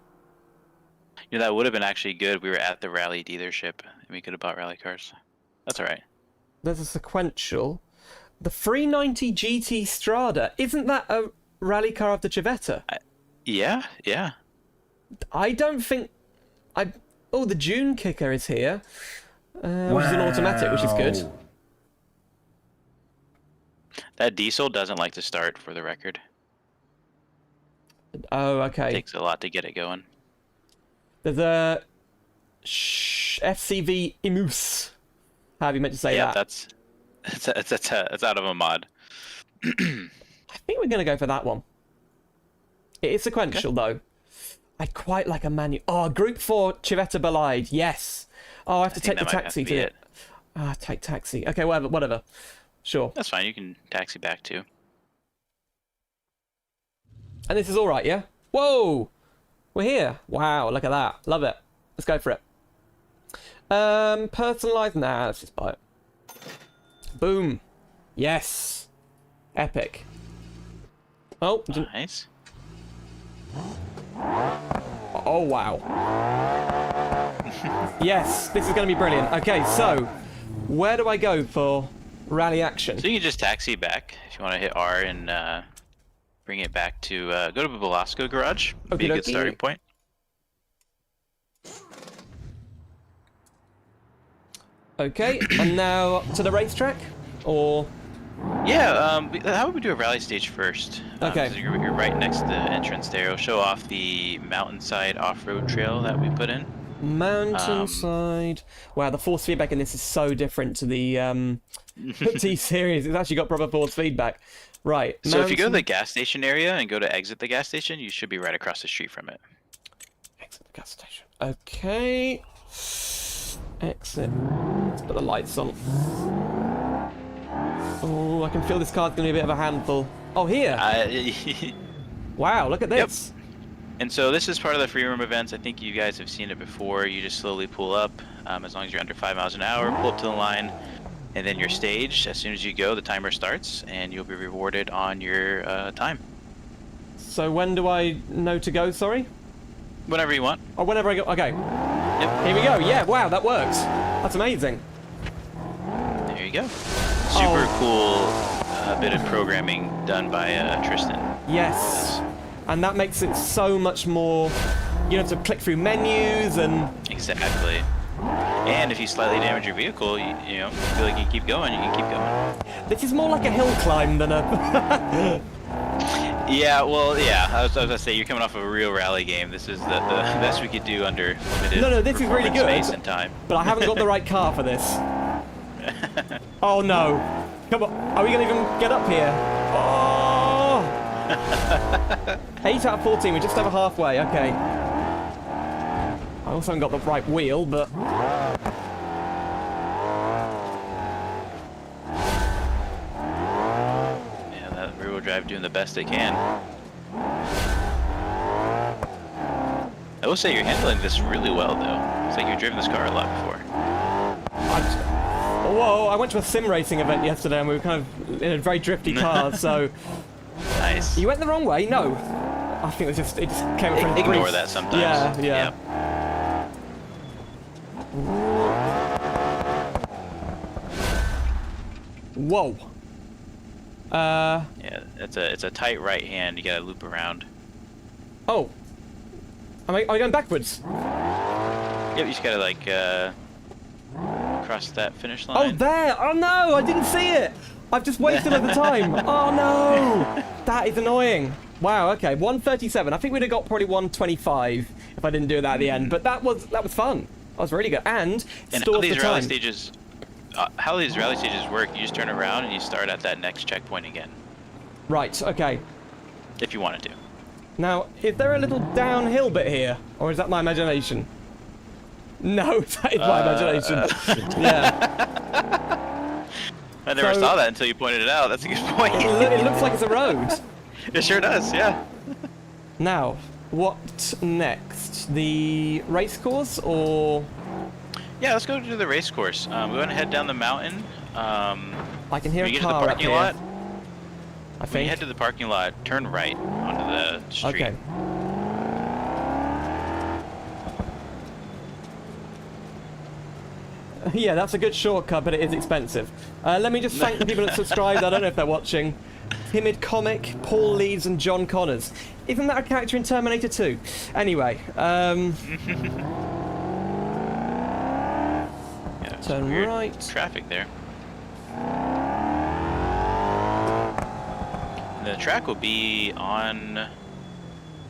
You know, that would have been actually good. We were at the rally dealership and we could have bought rally cars. That's all right. There's a sequential. The 390 GT Strada. Isn't that a rally car of the Civetta? Yeah. I don't think... Oh, the June Kicker is here. Which is an automatic, which is good. That diesel doesn't like to start, for the record. Oh, okay. It takes a lot to get it going. There's a FCV Imus. How have you meant to say that? Yeah, that's out of a mod. I think we're going to go for that one. It is sequential, though. I quite like a manual. Oh, Group 4 Civetta Bolide. Yes. Oh, I have to take the taxi to it. Ah, take taxi. Okay, whatever. Sure. That's fine. You can taxi back, too. And this is all right, yeah? Whoa! We're here. Wow, look at that. Love it. Let's go for it. Personalized? Nah, let's just buy it. Boom. Yes. Epic. Oh. Nice. Oh, wow. Yes, this is going to be brilliant. Okay, so where do I go for rally action? So you can just taxi back if you want to hit R and bring it back to go to the Velasco garage. Would be a good starting point. Okay, and now to the racetrack, or? Yeah, how would we do a rally stage first? Okay. So you're right next to the entrance there. It'll show off the mountainside off-road trail that we put in. Mountainside. Wow, the force feedback in this is so different to the T-Series. It's actually got proper force feedback. Right. So if you go to the gas station area and go to exit the gas station, you should be right across the street from it. Exit the gas station. Okay. Exit. Let's put the lights on. Oh, I can feel this car's going to be a bit of a handful. Oh, here. Wow, look at this. Yep. And so this is part of the free roam events. I think you guys have seen it before. You just slowly pull up, as long as you're under 5 miles an hour, pull up to the line, and then you're staged. As soon as you go, the timer starts, and you'll be rewarded on your time. So when do I know to go, sorry? Whenever you want. Oh, whenever I go. Okay. Yep. Here we go. Yeah, wow, that works. That's amazing. There you go. Super cool bit of programming done by Tristan. Yes. And that makes it so much more... You don't have to click through menus and... Exactly. And if you slightly damage your vehicle, you feel like you can keep going, you can keep going. This is more like a hill climb than a... Yeah, well, yeah. I was gonna say you're coming off of a real rally game. This is the best we could do under limited. No, this is really good. Space and time. But I haven't got the right car for this. Oh no! Come on, are we gonna even get up here? Oh! 8 out of 14. We're just over halfway. Okay. I also haven't got the right wheel, but. Drive doing the best they can. I will say you're handling this really well, though. It's like you've driven this car a lot before. Whoa! I went to a sim racing event yesterday, and we were kind of in a very drifty car. So nice. You went the wrong way. No, I think it just came from. Ignore that sometimes. Yeah. Whoa. Yeah, it's a tight right hand. You gotta loop around. Oh. Are we going backwards? Yep, you just gotta like cross that finish line. Oh, there! Oh no, I didn't see it. I've just wasted all the time. Oh no, that is annoying. Wow. Okay, 137. I think we'd have got probably 125 if I didn't do that at the end. But that was fun. That was really good. And how these rally stages. How these rally stages work, you just turn around and you start at that next checkpoint again. Right, okay. If you wanted to. Now, is there a little downhill bit here? Or is that my imagination? No, that is my imagination. Yeah. I never saw that until you pointed it out. That's a good point. It looks like it's a road. It sure does, yeah. Now, what next? The race course, or...? Yeah, let's go to the race course. We want to head down the mountain. I can hear a car up here. I think. When you head to the parking lot, turn right onto the street. Okay. Yeah, that's a good shortcut, but it is expensive. Let me just thank the people that subscribed. I don't know if they're watching. Timid Comic, Paul Leeds, and John Connors. Isn't that a character in Terminator 2? Anyway, turn right. Traffic there. The track will be on.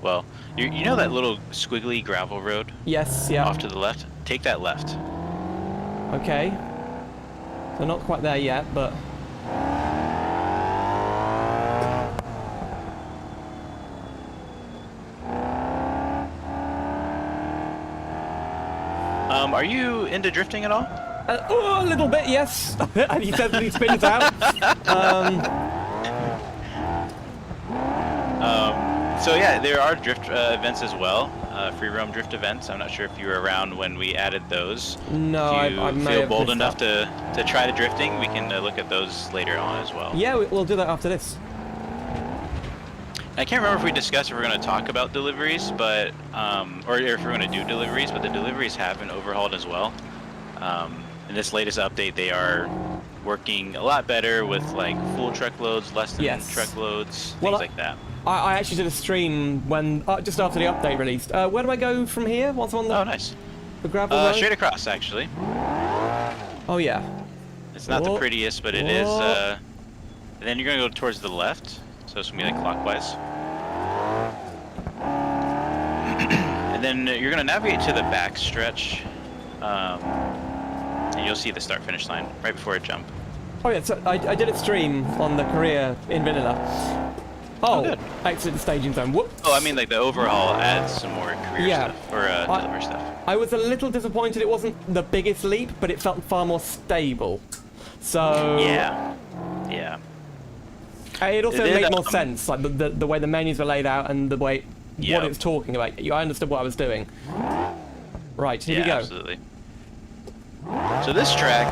Well, you know that little squiggly gravel road? Yes. Yeah. Off to the left. Take that left. Okay. So not quite there yet, but. Are you into drifting at all? Oh, a little bit, yes. And he says that he spins out. So yeah, there are drift events as well. Free roam drift events. I'm not sure if you were around when we added those. No, if you I may feel have bold missed enough that. to try the drifting, we can look at those later on as well. Yeah, we'll do that after this. I can't remember if we discussed if we're going to talk about deliveries, but or if we're going to do deliveries, but the deliveries have been overhauled as well. In this latest update, they are working a lot better with like full truckloads, less than truckloads, things like that. I actually did a stream when just after the update released. Where do I go from here? Once I'm on the nice. The gravel road? Straight across, actually. Oh yeah. It's not the prettiest, but it is. And then you're gonna go towards the left, so it's gonna be like clockwise. And then you're gonna navigate to the back stretch, and you'll see the start-finish line right before a jump. Oh yeah, so I did a stream on the career in vanilla. Oh, good. Exit the staging zone. Whoop. Oh, I mean like the overhaul adds some more career stuff, or delivery stuff. I was a little disappointed it wasn't the biggest leap, but it felt far more stable. So... Yeah. It also made more sense, like the way the menus were laid out and the way what it was talking about. I understood what I was doing. Right, here we go. Absolutely. So this track,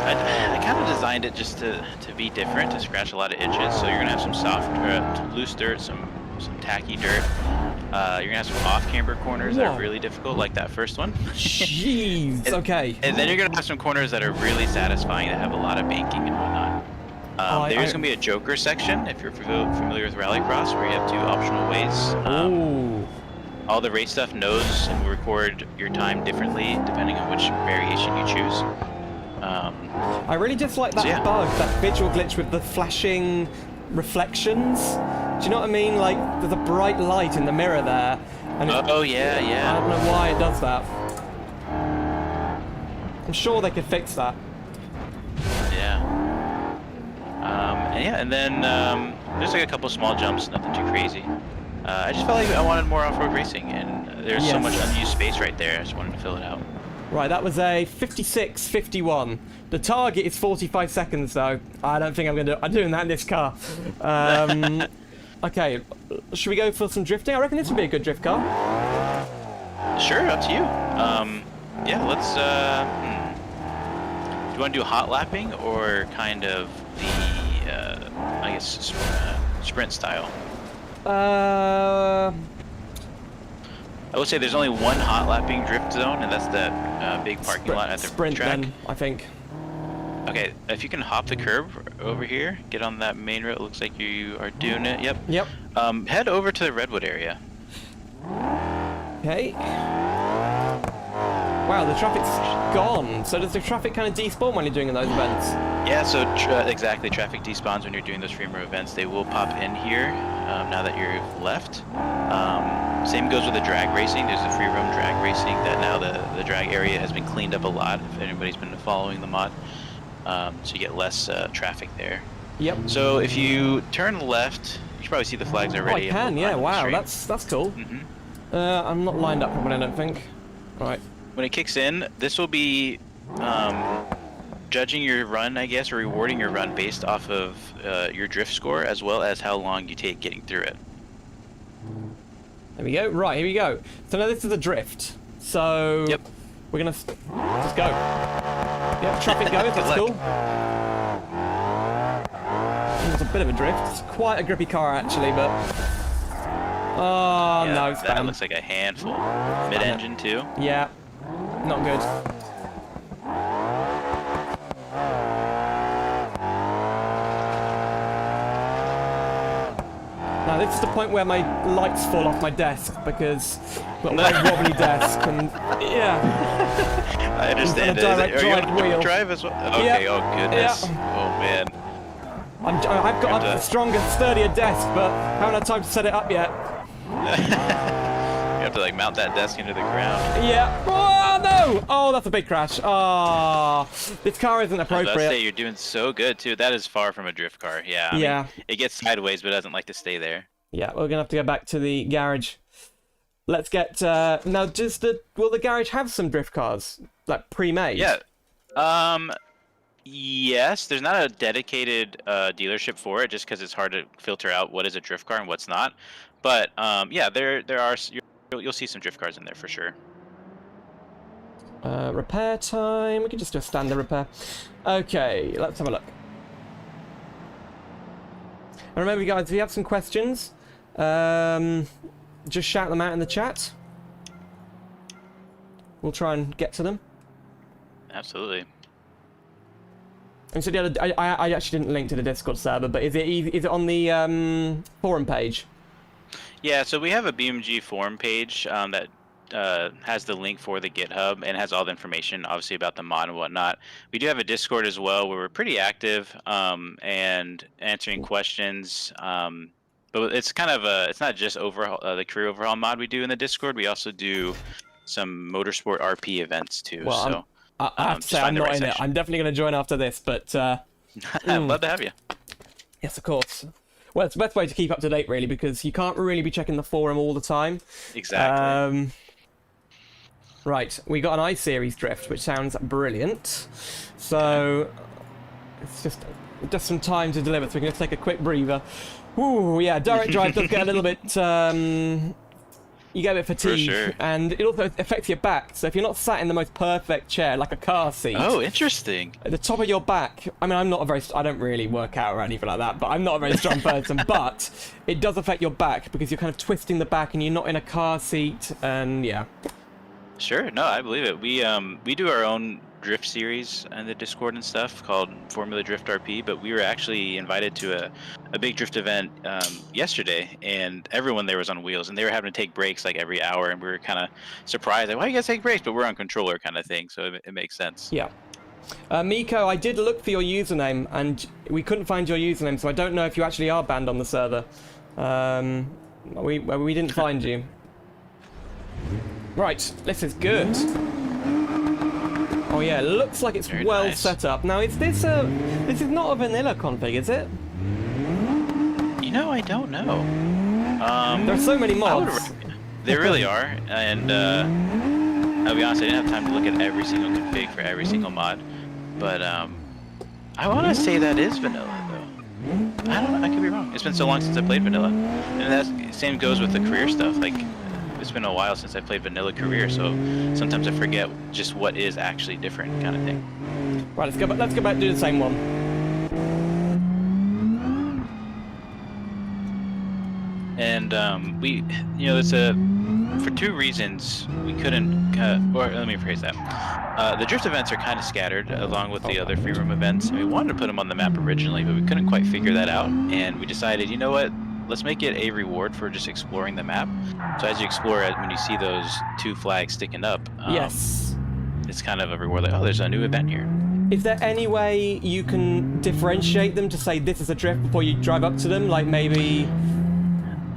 I kind of designed it just to be different, to scratch a lot of itches. So you're gonna have some soft, loose dirt, some tacky dirt. You're gonna have some off-camber corners that are really difficult, like that first one. Jeez. Okay. And then you're gonna have some corners that are really satisfying, that have a lot of banking and whatnot. There's going to be a joker section, if you're familiar with Rallycross, where you have 2 optional ways. All the race stuff knows and will record your time differently, depending on which variation you choose. I really dislike that bug, that visual glitch with the flashing reflections. Do you know what I mean? Like, there's a bright light in the mirror there. And oh, yeah, yeah. I don't know why it does that. I'm sure they could fix that. Yeah. And then there's like a couple small jumps, nothing too crazy. I just felt like I wanted more off-road racing, and there's so much unused space right there. I just wanted to fill it out. Right, that was a 56.51. The target is 45 seconds, though. I don't think I'm doing that in this car. Okay, should we go for some drifting? I reckon this would be a good drift car. Sure, up to you. Yeah, let's. Do you want to do hot lapping or kind of the, I guess, sprint style? I would say there's only one hot lapping drift zone, and that's that big parking lot at the sprint track. Then, I think. Okay, if you can hop the curb over here, get on that main road. It looks like you are doing it. Yep. Yep. Head over to the Redwood area. Okay. Wow, the traffic's gone. So does the traffic kind of despawn when you're doing those events? Yeah, so exactly, traffic despawns when you're doing those free roam events. They will pop in here now that you're left. Same goes with the drag racing. There's a free roam drag racing that now the drag area has been cleaned up a lot, if anybody's been following the mod. So you get less traffic there. Yep. So if you turn left, you should probably see the flags already. Oh, I can, yeah, wow, that's cool. Mm-hmm. I'm not lined up properly, I don't think. Right. When it kicks in, this will be judging your run, I guess, or rewarding your run based off of your drift score, as well as how long you take getting through it. There we go. Right, here we go. So now this is a drift. So yep. We're gonna just go. Yep, traffic goes. That's cool. It's a bit of a drift. It's quite a grippy car actually, but oh yeah, no, it's that looks like a handful. Mid-engine too. Yeah, not good. Now this is the point where my lights fall off my desk because I've got a very wobbly desk and yeah. I understand. Are you on wheel drive as well? Okay. Yep. Oh goodness. Yep. Oh man. I've got a stronger, sturdier desk, but haven't had time to set it up yet. You have to like mount that desk into the ground. Yeah. Oh no! Oh, that's a big crash. Oh, this car isn't appropriate. I was about to say, you're doing so good too. That is far from a drift car. Yeah. I mean, it gets sideways, but it doesn't like to stay there. Yeah, we're gonna have to go back to the garage. Let's get now. Will the garage have some drift cars like pre-made? Yeah. Yes. There's not a dedicated dealership for it, just because it's hard to filter out what is a drift car and what's not. But yeah, there are. You'll see some drift cars in there for sure. Repair time. We can just do a standard repair. Okay, let's have a look. And remember, guys, if you have some questions, just shout them out in the chat. We'll try and get to them. Absolutely. And so I actually didn't link to the Discord server, but is it on the forum page? Yeah, so we have a BeamNG forum page that has the link for the GitHub and has all the information, obviously, about the mod and whatnot. We do have a Discord as well, where we're pretty active and answering questions. But it's kind of it's not just the career overhaul mod we do in the Discord. We also do some motorsport RP events too. Well, so I have to say I'm not in it. I'm definitely going to join after this, but I'd love to have you. Yes, of course. Well, it's the best way to keep up to date, really, because you can't really be checking the forum all the time. Exactly. Right, we got an I-Series drift, which sounds brilliant. So it's just some time to deliver, so we can just take a quick breather. Ooh, yeah, direct drive does get a little bit. You get a bit fatigued, sure. And it also affects your back. So if you're not sat in the most perfect chair, like a car seat. Oh, interesting. At the top of your back. I mean, I don't really work out or anything like that, but I'm not a very strong person. But it does affect your back because you're kind of twisting the back, and you're not in a car seat, and yeah. Sure, no, I believe it. We do our own drift series in the Discord and stuff called Formula Drift RP, but we were actually invited to a big drift event yesterday, and everyone there was on wheels, and they were having to take breaks like every hour, and we were kind of surprised, like, why do you guys take breaks? But we're on controller kind of thing, so it makes sense. Yeah. Miko, I did look for your username, and we couldn't find your username, so I don't know if you actually are banned on the server. We didn't find you. Right, this is good. Oh yeah, it looks like it's Very well nice. set up. Now, is this this is not a vanilla config, is it? You know, I don't know. There are so many mods. There really are, and I'll be honest, I didn't have time to look at every single config for every single mod, but I want to say that is vanilla, though. I don't know, I could be wrong. It's been so long since I played vanilla, and that same goes with the career stuff. Like, it's been a while since I played vanilla career, so sometimes I forget just what is actually different, kind of thing. Right, let's go back and do the same one. And we, you know, it's for two reasons we couldn't, or let me rephrase that. The drift events are kind of scattered along with the other free roam events, and we wanted to put them on the map originally, but we couldn't quite figure that out, and we decided, you know what, let's make it a reward for just exploring the map. So as you explore it, when you see those two flags sticking up, Yes. it's kind of a reward, like, oh, there's a new event here. Is there any way you can differentiate them to say this is a drift before you drive up to them? Like maybe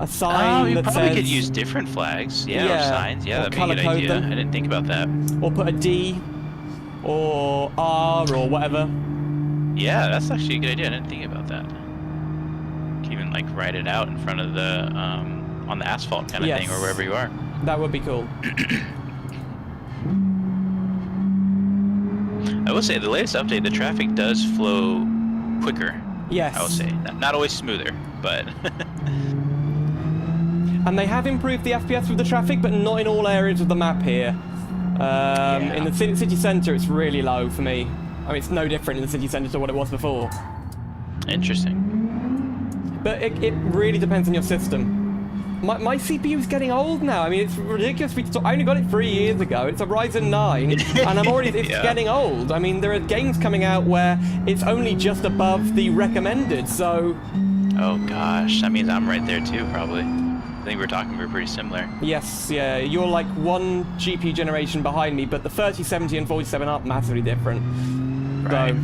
a sign You that probably says... could use different flags, or signs. Yeah, or that'd be a good colour code idea. them. I didn't think about that. Or put a D or R or whatever. Yeah, that's actually a good idea. I didn't think about that. You can even like write it out in front of the on the asphalt kind of thing, or wherever you are. That would be cool. I will say the latest update, the traffic does flow quicker. Yes. I will say not always smoother, but And they have improved the FPS with the traffic, but not in all areas of the map here. In the city centre, it's really low for me. I mean, it's no different in the city centre to what it was before. interesting. But it really depends on your system. My CPU is getting old now. I mean, it's ridiculous. I only got it 3 years ago. It's a Ryzen 9, and it's getting old. I mean, there are games coming out where it's only just above the recommended, so... Oh gosh, that means I'm right there too, probably. I think we're pretty similar. Yes, yeah, you're like one GPU generation behind me, but the 3070 and 47 aren't massively different. Right. So,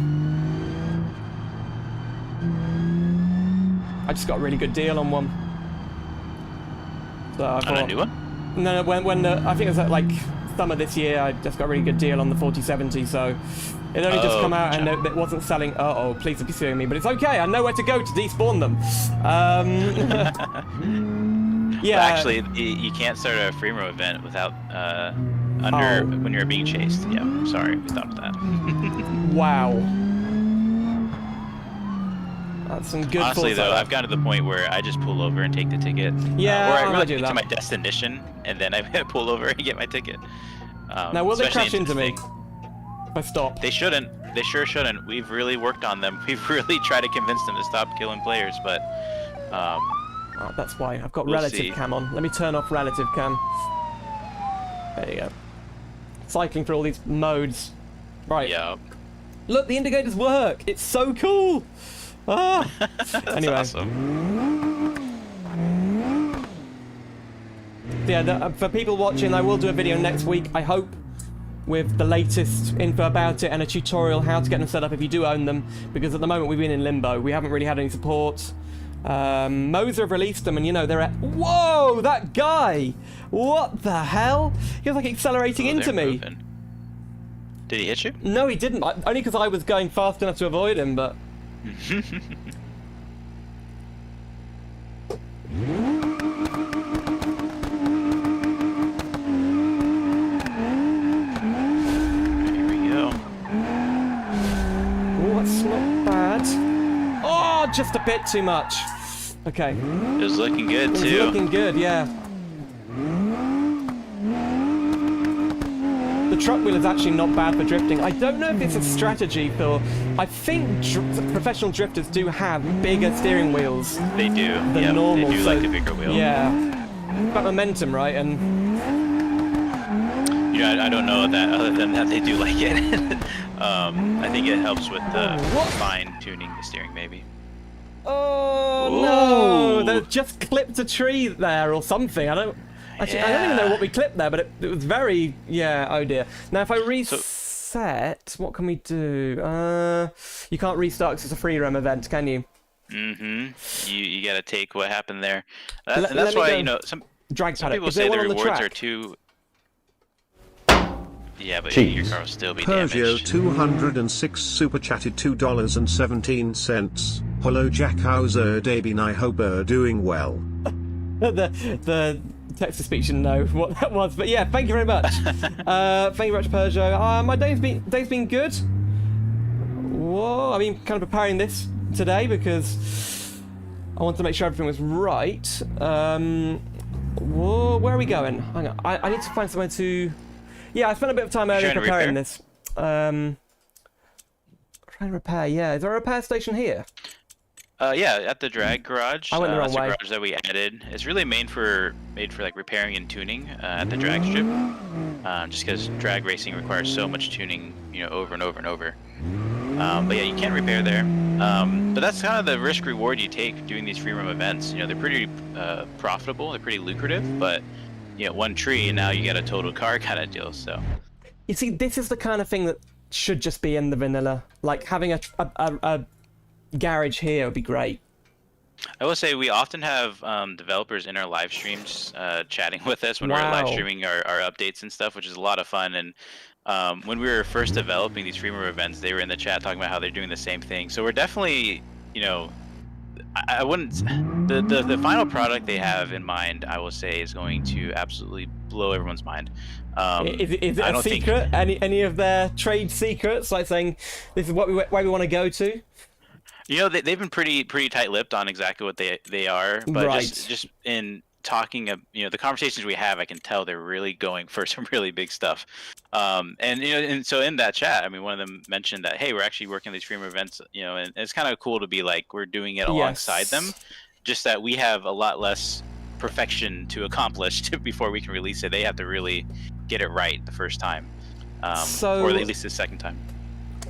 I just got a really good deal on one. So I thought, On a new one? No, when I think it was at like summer this year, I just got a really good deal on the 4070. So it only just come out and it wasn't selling. Oh, please be suing me, but it's okay. I know where to go to despawn them. Yeah. But actually, you can't start a free roam event without when you're being chased. Yeah, sorry, we thought of that. Wow. That's some good. Honestly, though, I've gotten to the point where I just pull over and take the ticket. Yeah, or I really do get that. to my destination and then I pull over and get my ticket. Now, will they crash especially into me things- if I stop? They shouldn't. They sure shouldn't. We've really worked on them. We've really tried to convince them to stop killing players, but Oh, that's why. I've got We'll relative see. cam on. Let me turn off relative cam. There you go. Cycling through all these modes. Right. yeah. Look, the indicators work. It's so cool. Ah. That's Anyway. awesome. Yeah, for people watching, I will do a video next week, I hope, with the latest info about it and a tutorial how to get them set up if you do own them, because at the moment we've been in limbo. We haven't really had any support. Moser have released them, and you know, they're at... Whoa, that guy! What the hell? He was like accelerating into me. Moving. Did he hit you? No, he didn't. Only because I was going fast enough to avoid him, but... Here we go. Oh, that's not bad. Oh, just a bit too much. Okay. It was looking good It's too. looking good, yeah. The truck wheel is actually not bad for drifting. I don't know if it's a strategy, Phil. I think professional drifters do have bigger steering wheels They do. than normal. They do so, like a bigger wheel. Yeah. About momentum, right? And Yeah, I don't know that. Other than that, they do like it. I think it helps with the fine tuning the steering, maybe. oh no! They just clipped a tree there or something. I don't even know what we clipped there, but it was very, yeah. Oh dear. Now if I set. What can we do? You can't restart because it's a free roam event, can you? Mm-hmm. You got to take what happened there. That's why, you know, some people say the rewards are too... Yeah, but your car will still be damaged. Pergio 206 super chatted $2.17. Hello Jack, how's Dabin? I hope doing well. the text-to-speech didn't know what that was, but yeah, thank you very much. Thank you very much, Pergio. My day's been good. Whoa, I've been kind of preparing this today because I wanted to make sure everything was right. Whoa, where are we going? Hang on, I need to find somewhere to... Yeah, I spent a bit of time earlier preparing this. Trying to repair, yeah. Is there a repair station here? Yeah, at the drag garage. I went the wrong way. That's the garage that we added. It's really made for like repairing and tuning at the drag strip. Just because drag racing requires so much tuning, you know, over and over and over. But yeah, you can repair there. But that's kind of the risk reward you take doing these free roam events. You know, they're pretty profitable, they're pretty lucrative, but you know, one tree and now you get a total car kind of deal. So you see, this is the kind of thing that should just be in the vanilla. Like having a garage here would be great. I will say we often have developers in our live streams chatting with us when we're live streaming our updates and stuff, which is a lot of fun. And when we were first developing these free roam events, they were in the chat talking about how they're doing the same thing. So we're definitely, you know, I wouldn't... The final product they have in mind, I will say, is going to absolutely blow everyone's mind. Is it a secret? Any of their trade secrets, like saying this is where we want to go to? You know, they've been pretty tight-lipped on exactly what they are, but just in talking, you know, the conversations we have, I can tell they're really going for some really big stuff. And you know, and so in that chat, I mean, one of them mentioned that, hey, we're actually working on these free roam events, you know, and it's kind of cool to be like we're doing it alongside them, just that we have a lot less perfection to accomplish before we can release it. They have to really get it right the first time, or at least the second time.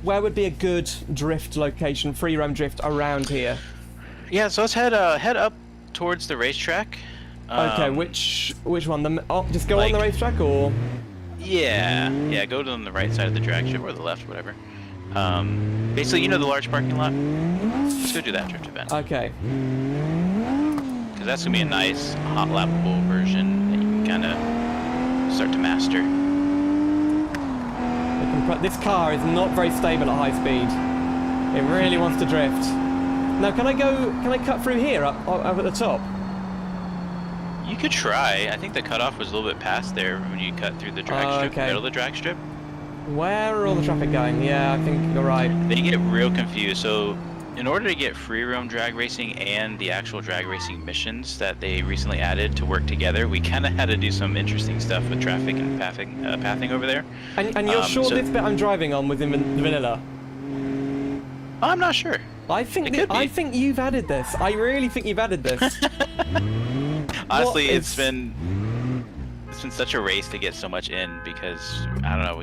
Where would be a good drift location, free roam drift around here? Yeah, so let's head up towards the racetrack. Okay, which one? Just go on the racetrack, or? Yeah, go to the right side of the drag strip or the left, whatever. Basically, you know the large parking lot. Let's go do that drift event. Okay. Because that's gonna be a nice hot lappable version that you can kind of start to master. This car is not very stable at high speed. It really wants to drift. Now, can I cut through here up at the top? You could try. I think the cutoff was a little bit past there when you cut through the drag strip, the middle of the drag strip. Where are all the traffic going? Yeah, I think you're right. They get real confused. So in order to get free roam drag racing and the actual drag racing missions that they recently added to work together, we kind of had to do some interesting stuff with traffic and pathing over there. And you're sure this bit I'm driving on was in the vanilla? I'm not sure. I think you've added this. I really think you've added this. Honestly, it's been such a race to get so much in because I don't know,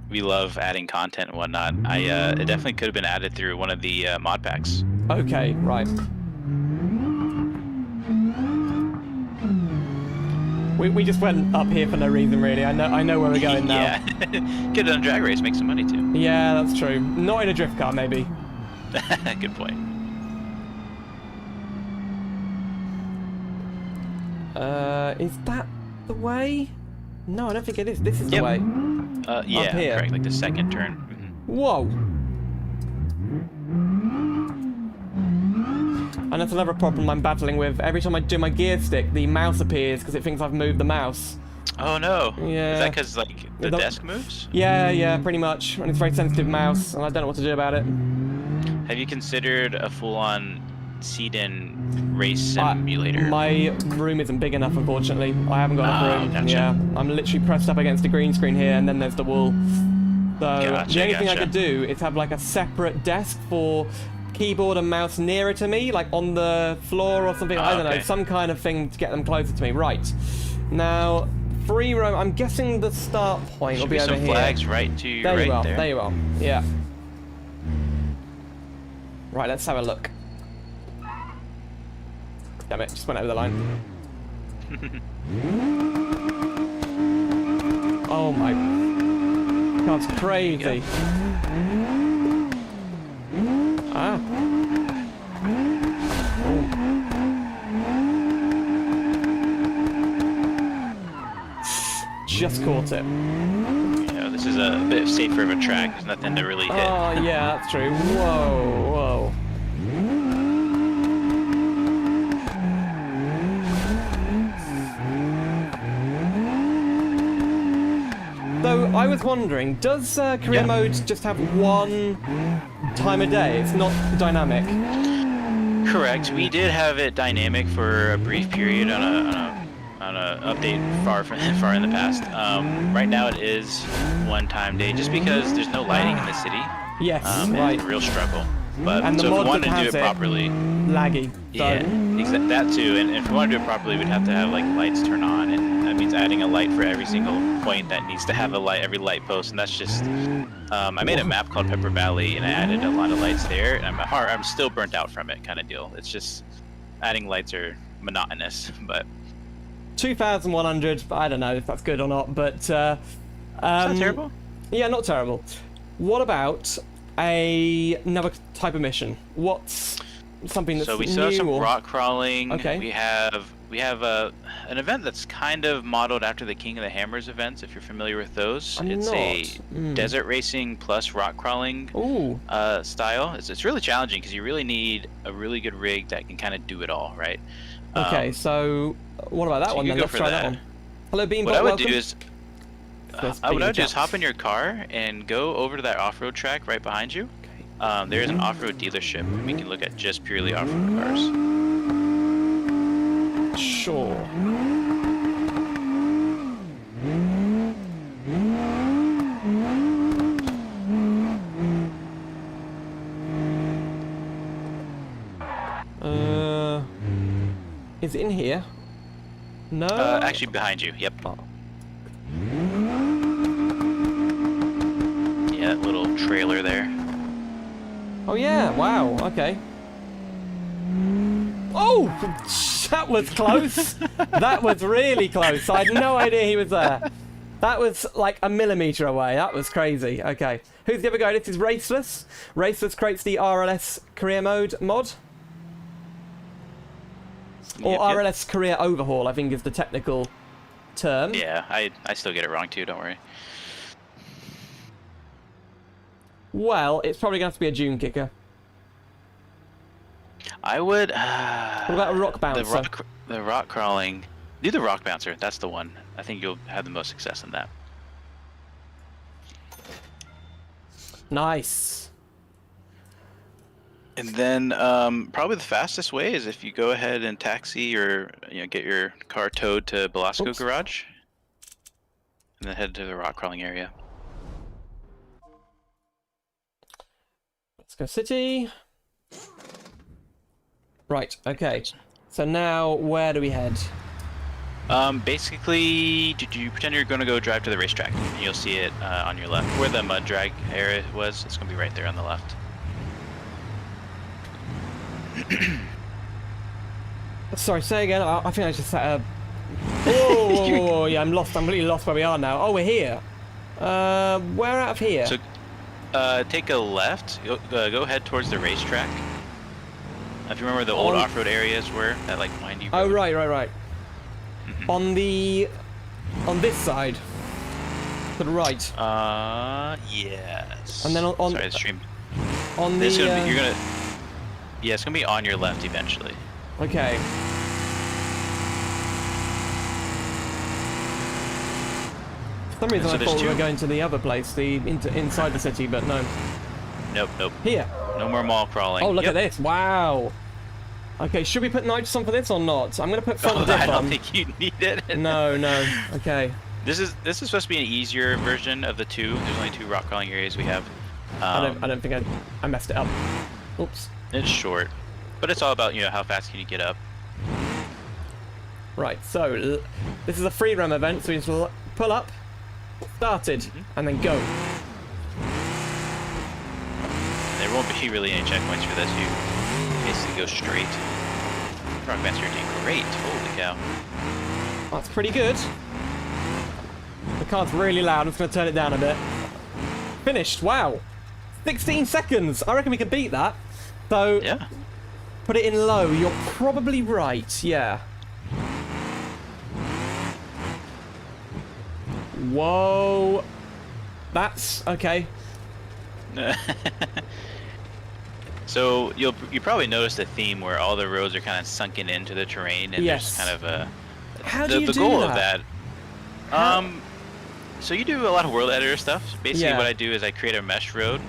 we love adding content and whatnot. It definitely could have been added through one of the mod packs. Okay, right. We just went up here for no reason, really. I know where we're going now. Yeah, get it on drag race, make some money too. Yeah, that's true. Not in a drift car, maybe. Good point. Is that the way? No, I don't think it is. This is the way. Yeah, up here. Correct, like the second turn. Whoa! And that's another problem I'm battling with. Every time I do my gear stick, the mouse appears because it thinks I've moved the mouse. Oh no! Yeah. Is that because like the desk moves? Yeah, pretty much. And it's a very sensitive mouse, and I don't know what to do about it. Have you considered a full-on seat-in race simulator? My room isn't big enough, unfortunately. I haven't got enough room. Gotcha. Yeah, I'm literally pressed up against a green screen here, and then there's the wall. So the only thing I could do is have like a separate desk for keyboard and mouse nearer to me, like on the floor or something. I don't know, some kind of thing to get them closer to me. Right. Now, free roam. I'm guessing the start point will be over here. Some flags right to your there. right there. There you are. Yeah. Right, let's have a look. Damn it, just went over the line. Oh my... That's crazy. Ah. Just caught it. This is a bit safer of a track. There's nothing to really hit. Oh, yeah, that's true. Whoa, whoa. So, I was wondering, does career mode just have one time a day? It's not dynamic? Correct. We did have it dynamic for a brief period on a update far in the past. Right now it is one time day, just because there's no lighting in the city. Yes, right. It's a real struggle. But and so the if mod we wanted to that do it properly, laggy. So. Yeah, that too. And if we want to do it properly, we'd have to have like lights turn on, and that means adding a light for every single point that needs to have a light, every light post, and that's just. I made a map called Pepper Valley, and I added a lot of lights there, and I'm still burnt out from it, kind of deal. It's just adding lights are monotonous, but. 2,100. I don't know if that's good or not, but. It's not terrible. Yeah, not terrible. What about another type of mission? What's something that's new? So we still have some rock crawling. Okay. We have an event that's kind of modeled after the King of the Hammers events, if you're familiar with those. It's a desert racing plus rock crawling style. It's really challenging because you really need a really good rig that can kind of do it all, right? Okay, so what about that one then? Let's try that one. Hello, Beanbot, What I would welcome. do is what I would do is hop in your car and go over to that off-road track right behind you. There is an off-road dealership, and we can look at just purely off-road cars. Sure. Is it in here? No. Actually, behind you. Yep. Oh. Yeah, that little trailer there. Oh yeah! Wow. Okay. Oh, that was close. That was really close. I had no idea he was there. That was like a millimeter away. That was crazy. Okay. Who's the other guy? This is Raceless. Raceless creates the RLS Career mod. Or RLS Career Overhaul, I think is the technical term. Yeah, I still get it wrong too, don't worry. Well, it's probably going to have to be a Dune kicker. I would... what about a rock bouncer? The rock crawling... Do the rock bouncer, that's the one. I think you'll have the most success in that. Nice. And then probably the fastest way is if you go ahead and taxi or get your car towed to Belasco Garage, and then head to the rock crawling area. Let's go city. Right. Okay. So now where do we head? Basically, you pretend you're going to go drive to the racetrack, and you'll see it on your left, where the mud drag area was. It's going to be right there on the left. Sorry, say again. I think I just sat. Oh, yeah, I'm lost. I'm really lost where we are now. Oh, we're here. Where out of here? So, take a left. Go head towards the racetrack. If you remember the old off-road areas were that like windy road. Oh, right. Mm-hmm. On this side. To the right. Yes. And then on sorry, the stream. On the. You're gonna. Yeah, it's gonna be on your left eventually. Okay. For some reason I thought we were going to the other place, inside the city, but no. Nope. Here. No more mall crawling. Oh, look at this! Wow. Okay, should we put nitrous on for this or not? I'm gonna put front diff on. I don't think you need it. No. Okay. This is supposed to be an easier version of the two. There's only 2 rock crawling areas we have. I don't think I messed it up. Oops. It's short, but it's all about how fast can you get up. Right. So this is a free roam event, so we just pull up, started, and then go. There won't be really any checkpoints for this. You basically go straight. Rockmaster, you're doing great. Holy cow. That's pretty good. The car's really loud. I'm just going to turn it down a bit. Finished. Wow. 16 seconds. I reckon we can beat that. So, Yeah. put it in low. You're probably right. Yeah. Whoa. That's okay. So you probably noticed a theme where all the roads are kind of sunken into the terrain, and Yes. there's kind of a How do you the do goal that? of that. So you do a lot of world editor stuff. Basically, Yeah. what I do is I create a mesh road,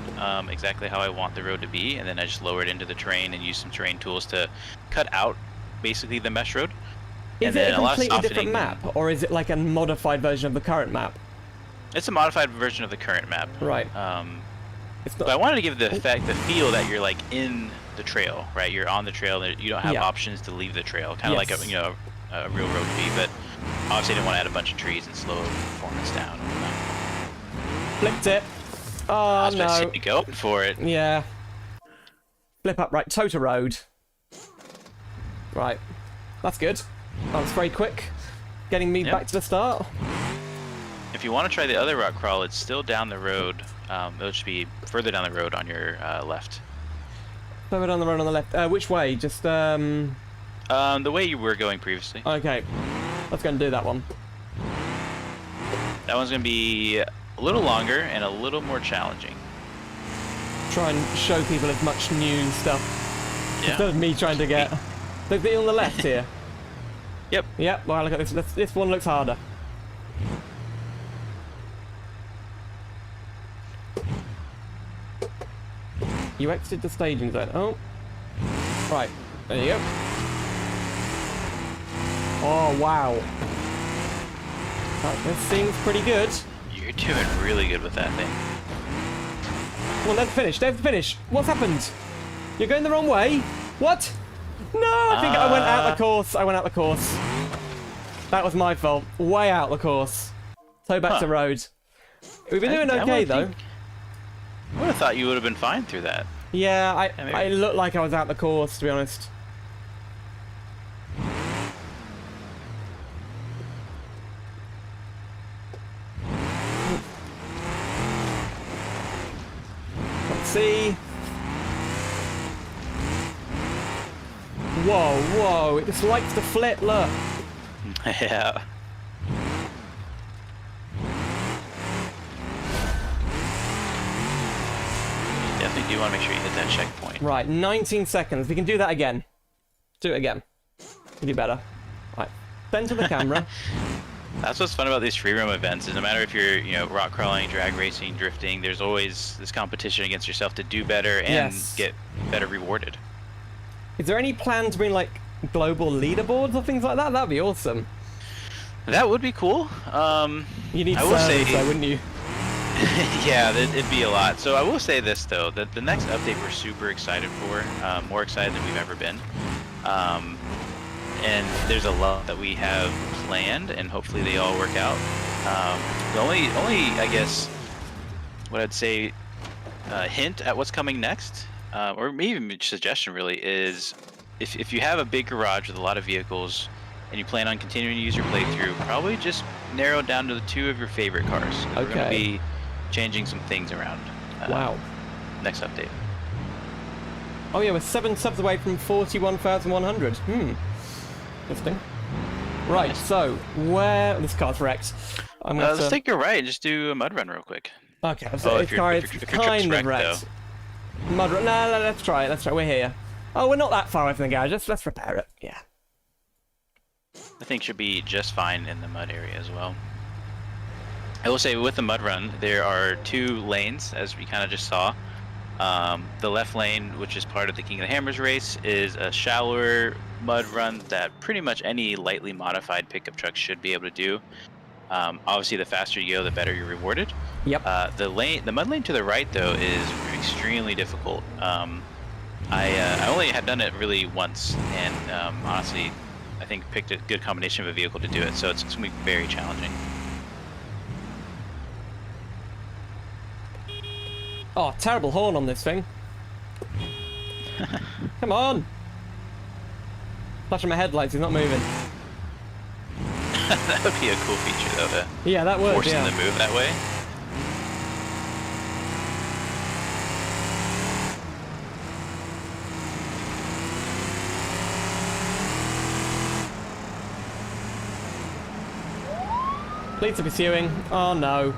exactly how I want the road to be, and then I just lower it into the terrain and use some terrain tools to cut out basically the mesh road. Is and it then a a lot of completely different softening. map, or is it like a modified version of the current map? It's a modified version of the current map. Right. It's But I wanted to give the feel that you're like in the trail, right? You're on the trail. You don't have Yeah. options to leave the trail, kind of like Yes. a real road would be. But obviously, I didn't want to add a bunch of trees and slow performance down. Flipped it. Oh I was no. going for it. Yeah. Flip up, right. Tota road. Right. That's good. That was very quick. Getting me Yep. back to the start. If you want to try the other rock crawl, it's still down the road. It'll just be further down the road on your left. Further down the road on the left. Which way? Just, The way you were going previously. okay. Let's go and do that one. That one's going to be a little longer and a little more challenging. Try and show people as much new stuff. Instead Yeah. of me trying to get... Look, on the left here. Yep. Yep, well, look at this. This one looks harder. You exited the staging zone. Oh. Right. There you go. Oh, wow. This seems pretty good. You're doing really good with that thing. Come on, there's the finish. There's the finish. What's happened? You're going the wrong way? What? No, I think I went out the course. I went out the course. That was my fault. Way out the course. Toe back to road. We've been doing okay, though. I would have thought you would have been fine through that. Yeah, maybe. I looked like I was out the course, to be honest. Let's see. Whoa, whoa, it just likes to flip, look. Yeah. Definitely do want to make sure you hit that checkpoint. Right, 19 seconds. We can do that again. Do it again. You do better. Right, bend to the camera. That's what's fun about these free roam events is no matter if you're, rock crawling, drag racing, drifting, there's always this competition against yourself to do better and Yes. get better rewarded. Is there any plan to bring, like, global leaderboards or things like that? That'd be awesome. That would be cool. You need I will servers, say- though, wouldn't you? Yeah, it'd be a lot. So I will say this though, that the next update we're super excited for, more excited than we've ever been. And there's a lot that we have planned, and hopefully they all work out. The only I guess what I'd say hint at what's coming next, or maybe even a suggestion really, is if you have a big garage with a lot of vehicles and you plan on continuing to use your playthrough, probably just narrow it down to the 2 of your favorite cars. We're going to Okay. be changing some things around. Wow. Next update. Oh yeah, we're 7 subs away from 41,100. Interesting. Right, so where this car's wrecked. I'm gonna Let's take your right and just do a mud run real quick. Okay, Oh, so if it's your kind truck's of wrecked, wrecked. Mud run. No, let's try it. Let's try it. We're here. Oh, we're not that far away from the garage. Let's repair it. Yeah. I think should be just fine in the mud area as well. I will say with the mud run, there are 2 lanes, as we kind of just saw. The left lane, which is part of the King of the Hammers race, is a shallower mud run that pretty much any lightly modified pickup truck should be able to do. Obviously, the faster you go, the better you're rewarded. Yep. The mud lane to the right, though, is extremely difficult. I only had done it really once, and honestly, I think picked a good combination of a vehicle to do it, so it's going to be very challenging. Oh, terrible horn on this thing. Come on. Flashing my headlights, he's not moving. That would be a cool feature, though, to Yeah, that would, force yeah. him to move that way. Police are pursuing. Oh no.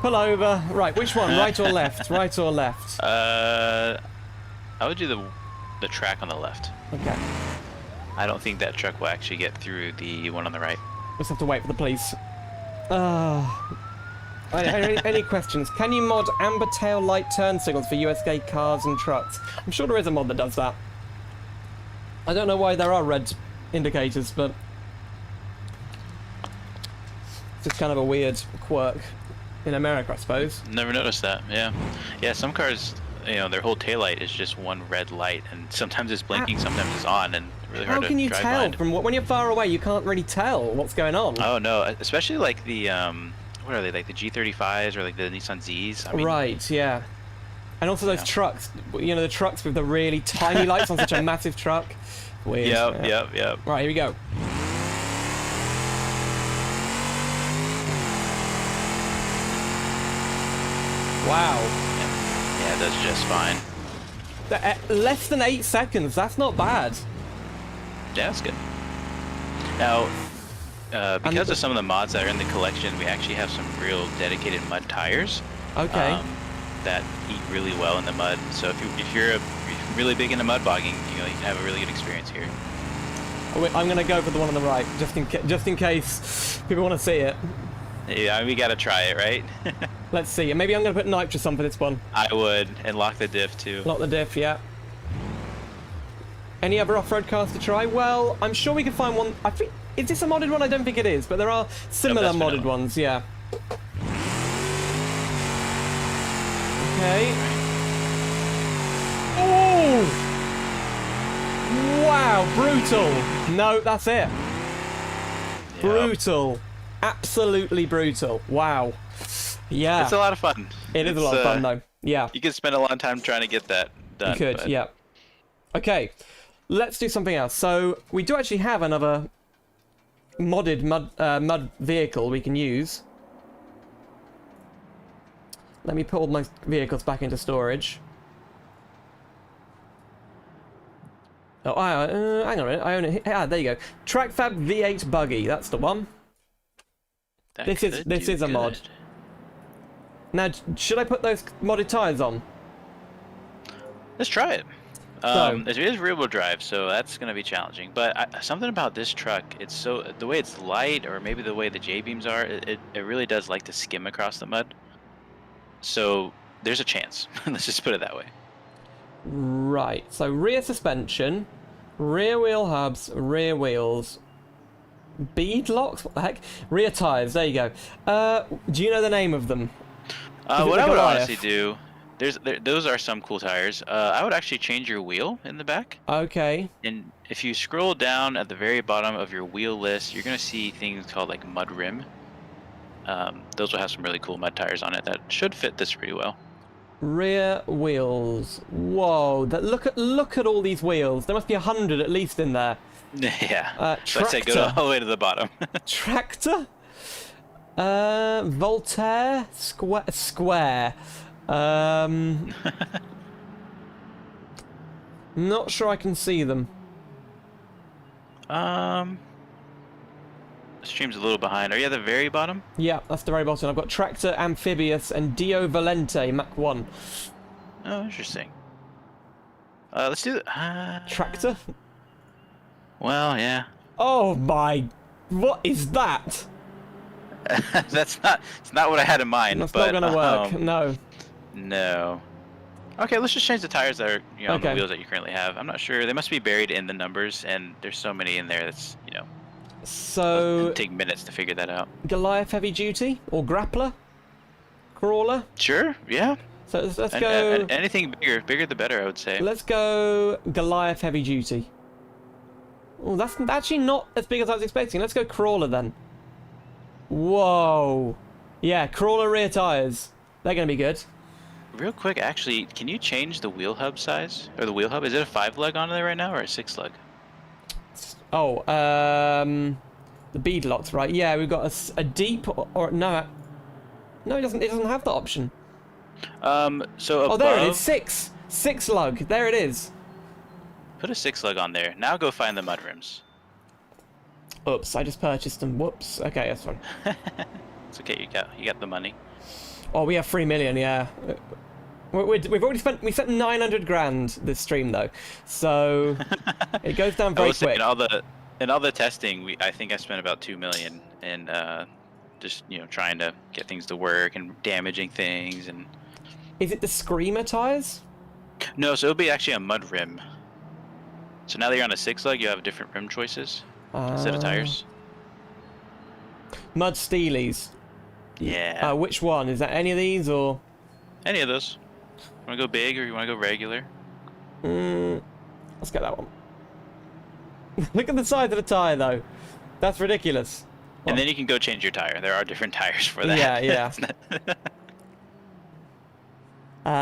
Pull over. Right, which one? Right or left? Right or left? I would do the track on the left. Okay. I don't think that truck will actually get through the one on the right. Just have to wait for the police. Any questions? Can you mod amber tail light turn signals for USK cars and trucks? I'm sure there is a mod that does that. I don't know why there are red indicators, but it's just kind of a weird quirk in America, I suppose. Never noticed that. Yeah, yeah. Some cars, you know, their whole taillight is just one red light, and sometimes it's blinking, sometimes it's on, and really hard to drive blind. How can you tell from when you're far away? You can't really tell what's going on. Oh no, especially like the what are they, like the G35s or like the Nissan Zs? I mean, right, yeah. And also those trucks, you know, the trucks with the really tiny lights on such a massive truck. Weird. Yep. Right, here we go. Wow. Yeah, it does just fine. Less than 8 seconds, that's not bad. Yeah, that's good. Now, because of some of the mods that are in the collection, we actually have some real dedicated mud tires. Okay. That eat really well in the mud. So if you're really big into mud bogging, you know, you can have a really good experience here. I'm gonna go for the one on the right, just in case people want to see it. Yeah, we gotta try it, right? Let's see. And maybe I'm gonna put nitrous on for this one. I would, and lock the diff too. Lock the diff, yeah. Any other off-road cars to try? Well, I'm sure we can find one. I think, is this a modded one? I don't think it is, but there are similar modded ones, yeah. Okay. Oh! Wow, brutal. No, that's it. Yep. Brutal. Absolutely brutal. Wow. Yeah. It's a lot of fun. It is a lot of fun, though. Yeah. You could spend a long time trying to get that done. You could, but... yeah. Okay. Let's do something else. So, we do actually have another modded mud vehicle we can use. Let me put all my vehicles back into storage. Oh, hang on a minute. I own it. Ah, there you go. TrackFab V8 buggy. That's the one. This is a mod. Now, should I put those modded tires on? Let's try it. It is rear-wheel drive, so that's going to be challenging. But something about this truck, it's so the way it's light, or maybe the way the J-beams are, it really does like to skim across the mud. So there's a chance. Let's just put it that way. Right. So rear suspension, rear wheel hubs, rear wheels, bead locks. What the heck? Rear tires. There you go. Do you know the name of them? What I would honestly do, those are some cool tires. I would actually change your wheel in the back. Okay. And if you scroll down at the very bottom of your wheel list, you're gonna see things called like mud rim. Those will have some really cool mud tires on it that should fit this pretty well. Rear wheels. Whoa! Look at all these wheels. There must be 100 at least in there. Yeah. So I'd say go all the way to the bottom. Tractor. Voltaire square. Not sure I can see them. The stream's a little behind. Are you at the very bottom? Yeah, that's the very bottom. I've got Tractor, Amphibious, and Dio Valente, Mach 1. Oh, interesting. Let's do Tractor? Well, yeah. Oh my... What is that? It's not what I had in mind. That's not gonna work, no. No. Okay, let's just change the tires that are, you know, on the wheels that you currently have. I'm not sure. They must be buried in the numbers, and there's so many in there that's, you know... So... It'll take minutes to figure that out. Goliath Heavy Duty? Or Grappler? Crawler? Sure, yeah. So let's go... anything bigger the better, I would say. Let's go Goliath Heavy Duty. Oh, that's actually not as big as I was expecting. Let's go Crawler then. Whoa. Yeah, Crawler rear tires. They're going to be good. Real quick, actually, can you change the wheel hub size? Or the wheel hub? Is it a 5-lug on there right now, or a 6-lug? Oh, the bead locks, right? Yeah, we've got a deep or no, it doesn't have that option. So above, there it is, 6 lug. There it is. Put a 6-lug on there. Now go find the mud rims. Oops, I just purchased them. Whoops. Okay, that's fine. It's okay. You got the money. Oh, we have 3 million. Yeah. We've already spent 900 grand this stream though, so it goes down very quick. In all the testing, I think I spent about 2 million in just trying to get things to work and damaging things. And is it the Screamer tires? No, so it'll be actually a mud rim. So now that you're on a 6-lug, you have different rim choices instead of tires. Mud Steelies. Yeah. Which one? Is that any of these or? Any of those. You want to go big or you want to go regular? Let's get that one. Look at the size of the tire though. That's ridiculous. And then you can go change your tire. There are different tires for that. Yeah.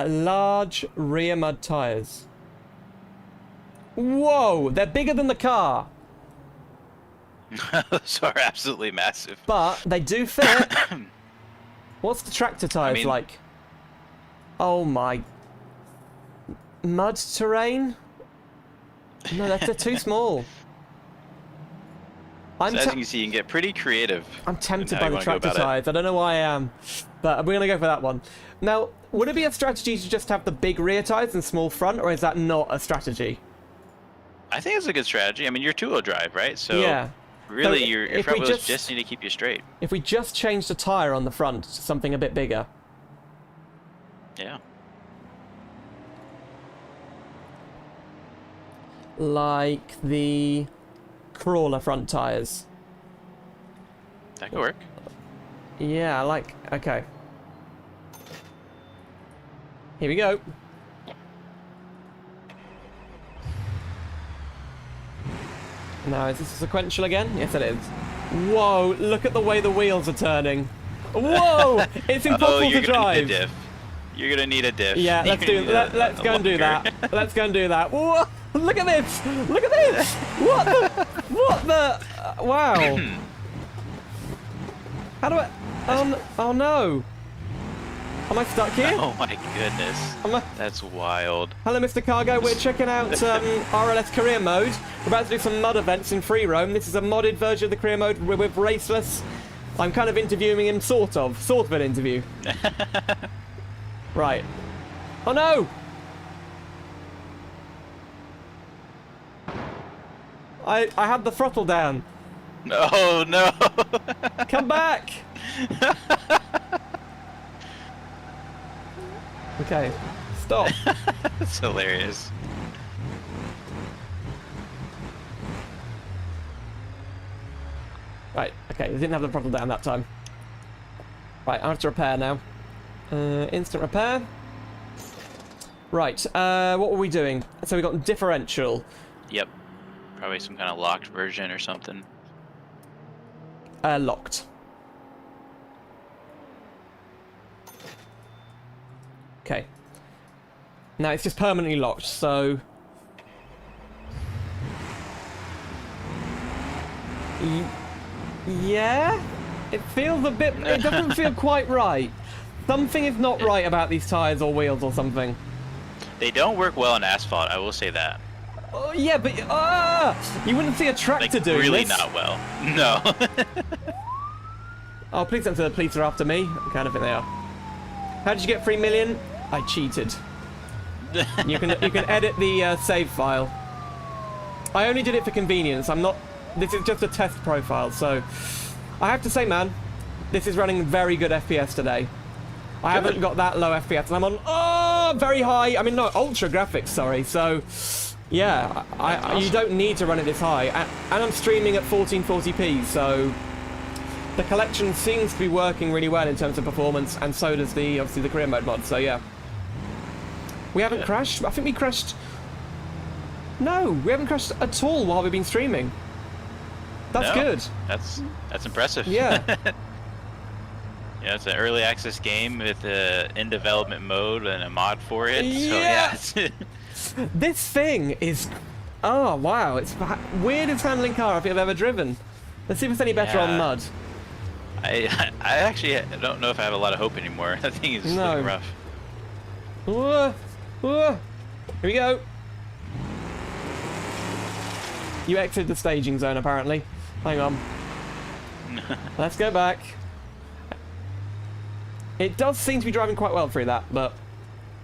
Large rear mud tires. Whoa, they're bigger than the car. Those are absolutely massive. But they do fit. What's the tractor tires like? Oh my. Mud terrain? No, they're too small. So as you can see, you can get pretty creative. I'm tempted by the tractor tires. I don't know why I am, but we're going to go for that one. Now, would it be a strategy to just have the big rear tires and small front, or is that not a strategy? I think it's a good strategy. I mean, you're two-wheel drive, right? So yeah. Really, so your front wheels just need to keep you straight. If we just change the tire on the front to something a bit bigger. Yeah. Like the crawler front tires. That could work. Yeah, okay. Here we go. Now, is this sequential again? Yes, it is. Whoa, look at the way the wheels are turning. Whoa, it's impossible to drive. You're gonna need a diff. Yeah, let's go and do that. Let's go and do that. Whoa, look at this! Look at this! What the? Wow. How do I? Oh no. Am I stuck here? Oh my goodness. That's wild. Hello, Mr. Cargo. We're checking out RLS Career Mode. We're about to do some mud events in free roam. This is a modded version of the Career Mode with Raceless. I'm kind of interviewing him, sort of an interview. Right. Oh no! I had the throttle down. Oh no! Come back! Okay, stop. That's hilarious. Right, okay, I didn't have the throttle down that time. Right, I have to repair now. Instant repair. Right, what were we doing? So we got differential. Yep. Probably some kind of locked version or something. Locked. Okay. Now it's just permanently locked, so... Yeah? It feels a bit... It doesn't feel quite right. Something is not right about these tires or wheels or something. They don't work well on asphalt, I will say that. Oh, yeah, but... you wouldn't see a tractor doing really this. Not well. No. Oh, please don't say the police are after me. I kind of think they are. How did you get 3 million? I cheated. You can edit the save file. I only did it for convenience. I'm not... This is just a test profile, so... I have to say, man, this is running very good FPS today. I haven't got that low FPS, and I'm on very high. I mean, no, ultra graphics. Sorry. So, yeah, awesome. You don't need to run it this high, and I'm streaming at 1440p. So, the collection seems to be working really well in terms of performance, and so does obviously the career mode mod. So, yeah, we haven't crashed. I think we crashed. No, we haven't crashed at all while we've been streaming. That's good. That's impressive. Yeah. Yeah, it's an early access game with in development mode and a mod for it. Yeah. So, yeah. This thing is... Oh, wow. It's the weirdest handling car I think I've ever driven. Let's see if it's any better on mud. I actually don't know if I have a lot of hope anymore. That thing is looking rough. Here we go. You exited the staging zone, apparently. Hang on. Let's go back. It does seem to be driving quite well through that, but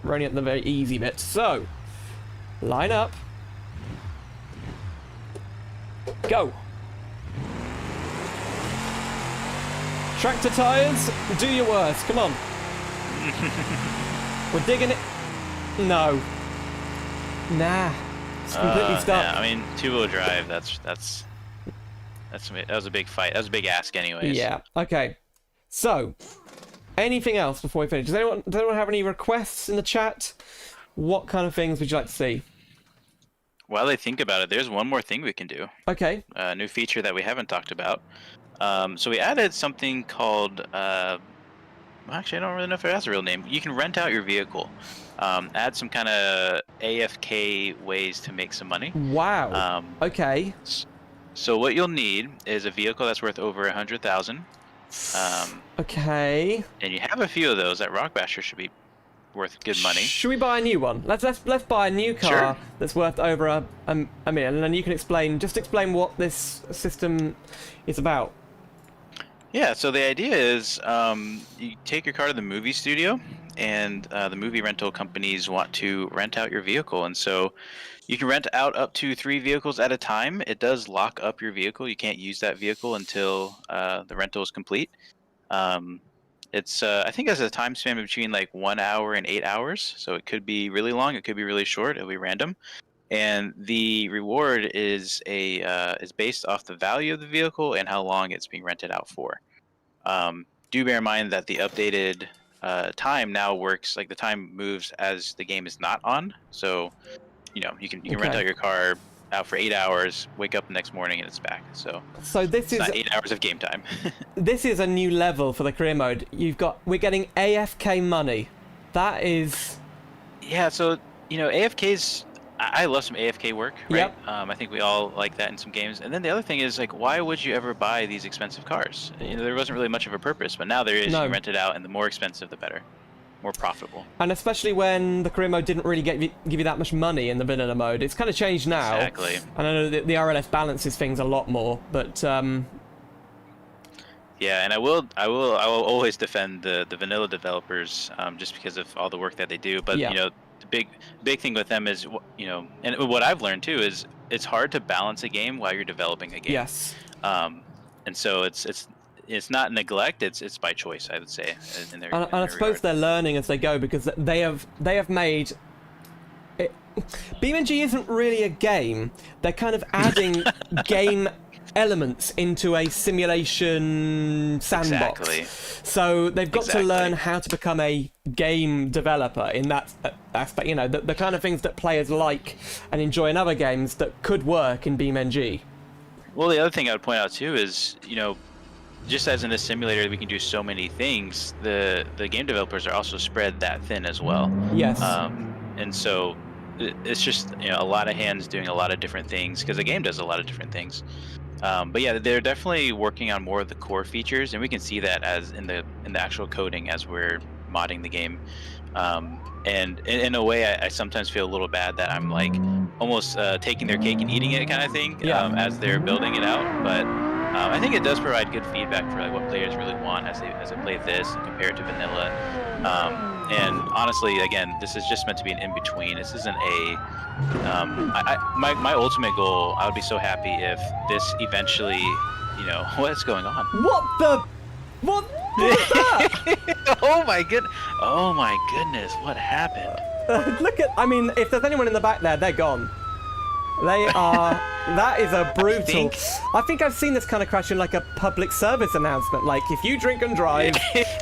we're only at the very easy bit. So, line up. Go. Tractor tires, do your worst. Come on. We're digging it. No. Nah. It's completely stuck. Yeah, I mean, two-wheel drive. That was a big fight. That was a big ask, anyways. Yeah. Okay. So, anything else before we finish? Does anyone have any requests in the chat? What kind of things would you like to see? While they think about it, there's one more thing we can do. Okay. A new feature that we haven't talked about. So we added something called, well, actually I don't really know if it has a real name. You can rent out your vehicle. Add some kind of AFK ways to make some money. Wow. Okay. So what you'll need is a vehicle that's worth over 100,000. Okay. And you have a few of those. That Rock Basher should be worth good money. Should we buy a new one? Let's buy a new car that's worth over a million, and then you can explain what this system is about. Yeah, so the idea is you take your car to the movie studio, and the movie rental companies want to rent out your vehicle. And so you can rent out up to 3 vehicles at a time. It does lock up your vehicle. You can't use that vehicle until the rental is complete. It's I think there's a time span between like 1 hour and 8 hours. So it could be really long. It could be really short. It'll be random. And the reward is is based off the value of the vehicle and how long it's being rented out for. Do bear in mind that the updated time now works, like the time moves as the game is not on. So, you know, you can rent out your car out for 8 hours, wake up the next morning, and it's back. So this is not 8 hours of game time. This is a new level for the career mode. We're getting AFK money. That is. Yeah. So AFK's. I love some AFK work, right? Yep. I think we all like that in some games. And then the other thing is, like, why would you ever buy these expensive cars? There wasn't really much of a purpose, but now there is. No. You rent it out, and the more expensive, the better. More profitable. And especially when the career mode didn't really give you that much money in the vanilla mode. It's kind of changed now. Exactly. And I know that the RLS balances things a lot more, but yeah, and I will always defend the vanilla developers just because of all the work that they do. But yeah. The big thing with them is and what I've learned too is it's hard to balance a game while you're developing a game. Yes. And so it's not neglect, it's by choice, I would say. In their I suppose they're learning as they go, because they have made it. BeamNG isn't really a game. They're kind of adding game elements into a simulation sandbox. Exactly. So they've got to learn how to become a game developer in that aspect. The kind of things that players like and enjoy in other games that could work in BeamNG. Well, the other thing I would point out too is, just as in a simulator we can do so many things, the game developers are also spread that thin as well. Yes. And so it's just a lot of hands doing a lot of different things, because the game does a lot of different things. But yeah, they're definitely working on more of the core features, and we can see that as in the actual coding as we're modding the game. And in a way, I sometimes feel a little bad that I'm like almost taking their cake and eating it kind of thing, as they're building it out. But I think it does provide good feedback for like what players really want as they play this and compare it to vanilla. And honestly, again, this is just meant to be an in-between. This isn't my ultimate goal. I would be so happy if this eventually, what's going on? What was that? Oh my goodness, what happened? Look at, if there's anyone in the back there, they're gone. They are, that is a brutal. I think I've seen this kind of crash in like a public service announcement, like if you drink and drive,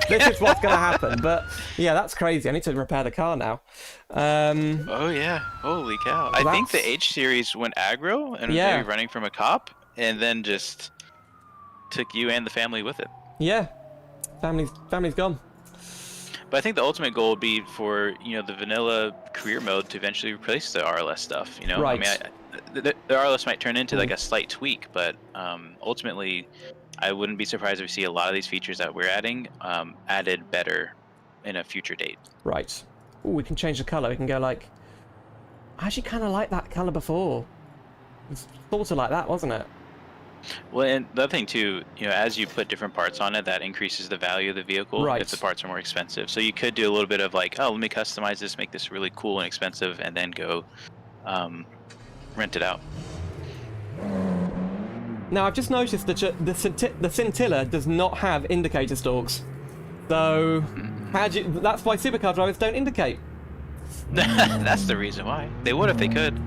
this is what's going to happen. But yeah, that's crazy. I need to repair the car now. Oh yeah, holy cow. I think the H series went aggro and was maybe running from a cop, and then just took you and the family with it. Yeah, family's gone. But I think the ultimate goal would be for the vanilla career mode to eventually replace the RLS stuff. Right. The RLS might turn into like a slight tweak, but ultimately, I wouldn't be surprised if we see a lot of these features that we're adding added better in a future date. Right. Ooh, we can change the color. We can go like. I actually kind of like that color before. It was sort of like that, wasn't it? Well, and the other thing too, as you put different parts on it, that increases the value of the vehicle if the parts are more expensive. So you could do a little bit of like, oh, let me customize this, make this really cool and expensive, and then go rent it out. Now I've just noticed that the Scintilla does not have indicator stalks, so that's why supercar drivers don't indicate. That's the reason why. They would if they could.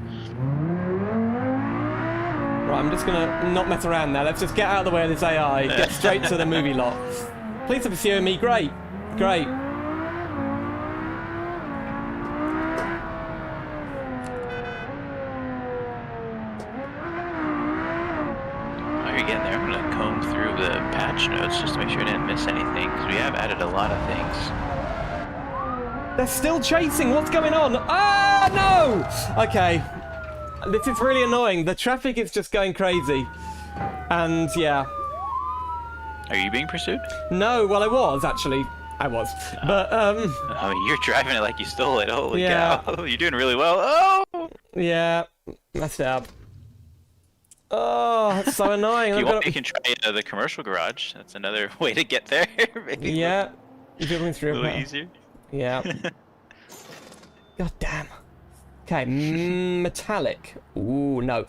Right, I'm just gonna not mess around now. Let's just get out of the way of this AI. Get straight to the movie lot. Police are pursuing me. Great, great. While you're getting there, I'm gonna comb through the patch notes just to make sure I didn't miss anything, because we have added a lot of things. They're still chasing. What's going on? Ah, no! Okay. This is really annoying. The traffic is just going crazy. And, yeah. Are you being pursued? No, well, I was, actually. I was. But, I mean, you're driving it like you stole it. Holy cow. You're doing really well. Oh! Yeah. Messed up. Oh, that's so annoying. If you want, you can try the commercial garage. That's another way to get there. Maybe yeah. A little easier. Yeah. God damn. Okay, metallic. Ooh, no.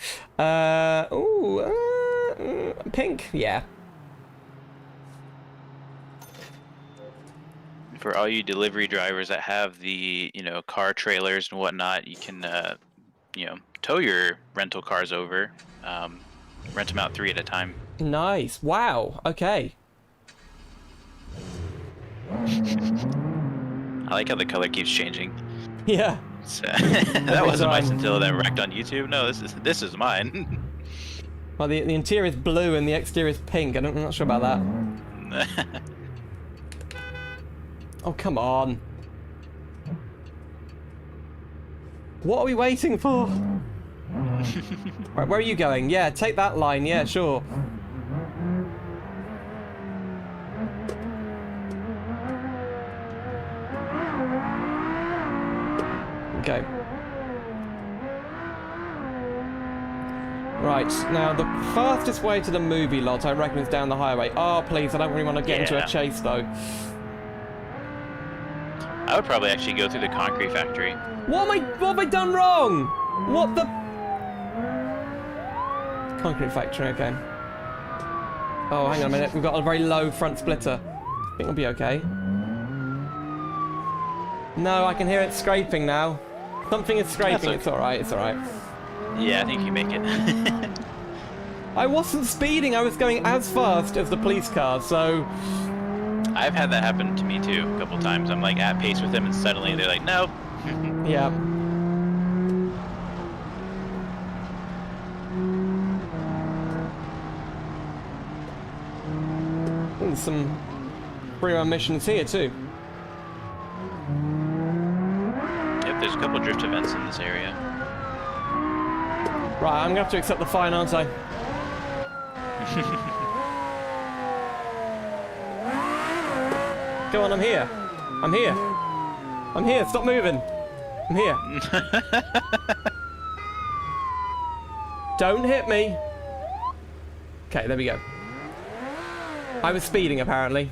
Pink. Yeah. For all you delivery drivers that have the, car trailers and whatnot, you can, tow your rental cars over. Rent them out 3 at a time. Nice. Wow. Okay. I like how the color keeps changing. Yeah. So, that wasn't my Scintilla that wrecked on YouTube. No, this is mine. Well, the interior is blue and the exterior is pink. I'm not sure about that. Oh, come on. What are we waiting for? Right, where are you going? Yeah, take that line. Yeah, sure. Okay. Right, now the fastest way to the movie lot, I reckon, is down the highway. Oh, please, I don't really want to get into a chase, though. I would probably actually go through the concrete factory. What have I done wrong? What the... Concrete factory, okay. Oh, hang on a minute, we've got a very low front splitter. I think we'll be okay. No, I can hear it scraping now. Something is scraping. It's alright, it's alright. Yeah, I think you make it. I wasn't speeding, I was going as fast as the police car, so... I've had that happen to me too a couple times. I'm like at pace with them and suddenly they're like, nope. Yeah. And some free-run missions here too. Yep, there's a couple drift events in this area. Right, I'm gonna have to accept the fine, aren't I? Go on, I'm here. I'm here. I'm here, stop moving. I'm here. Don't hit me. Okay, there we go. I was speeding, apparently.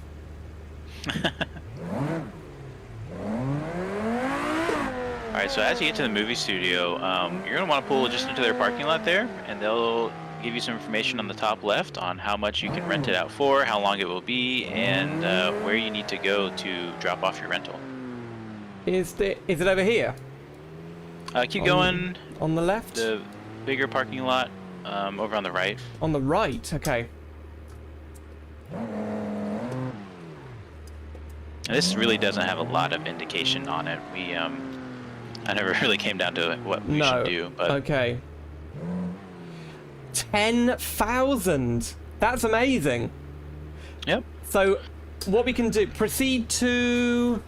Alright, so as you get to the movie studio, you're going to want to pull just into their parking lot there, and they'll give you some information on the top left on how much you can rent it out for, how long it will be, and where you need to go to drop off your rental. Is it over here? Keep going. On the left? The bigger parking lot over on the right. On the right, okay. This really doesn't have a lot of indication on it. I never really came down to what we should do. But... Okay. 10,000. That's amazing. Yep. So, what we can do? Proceed to.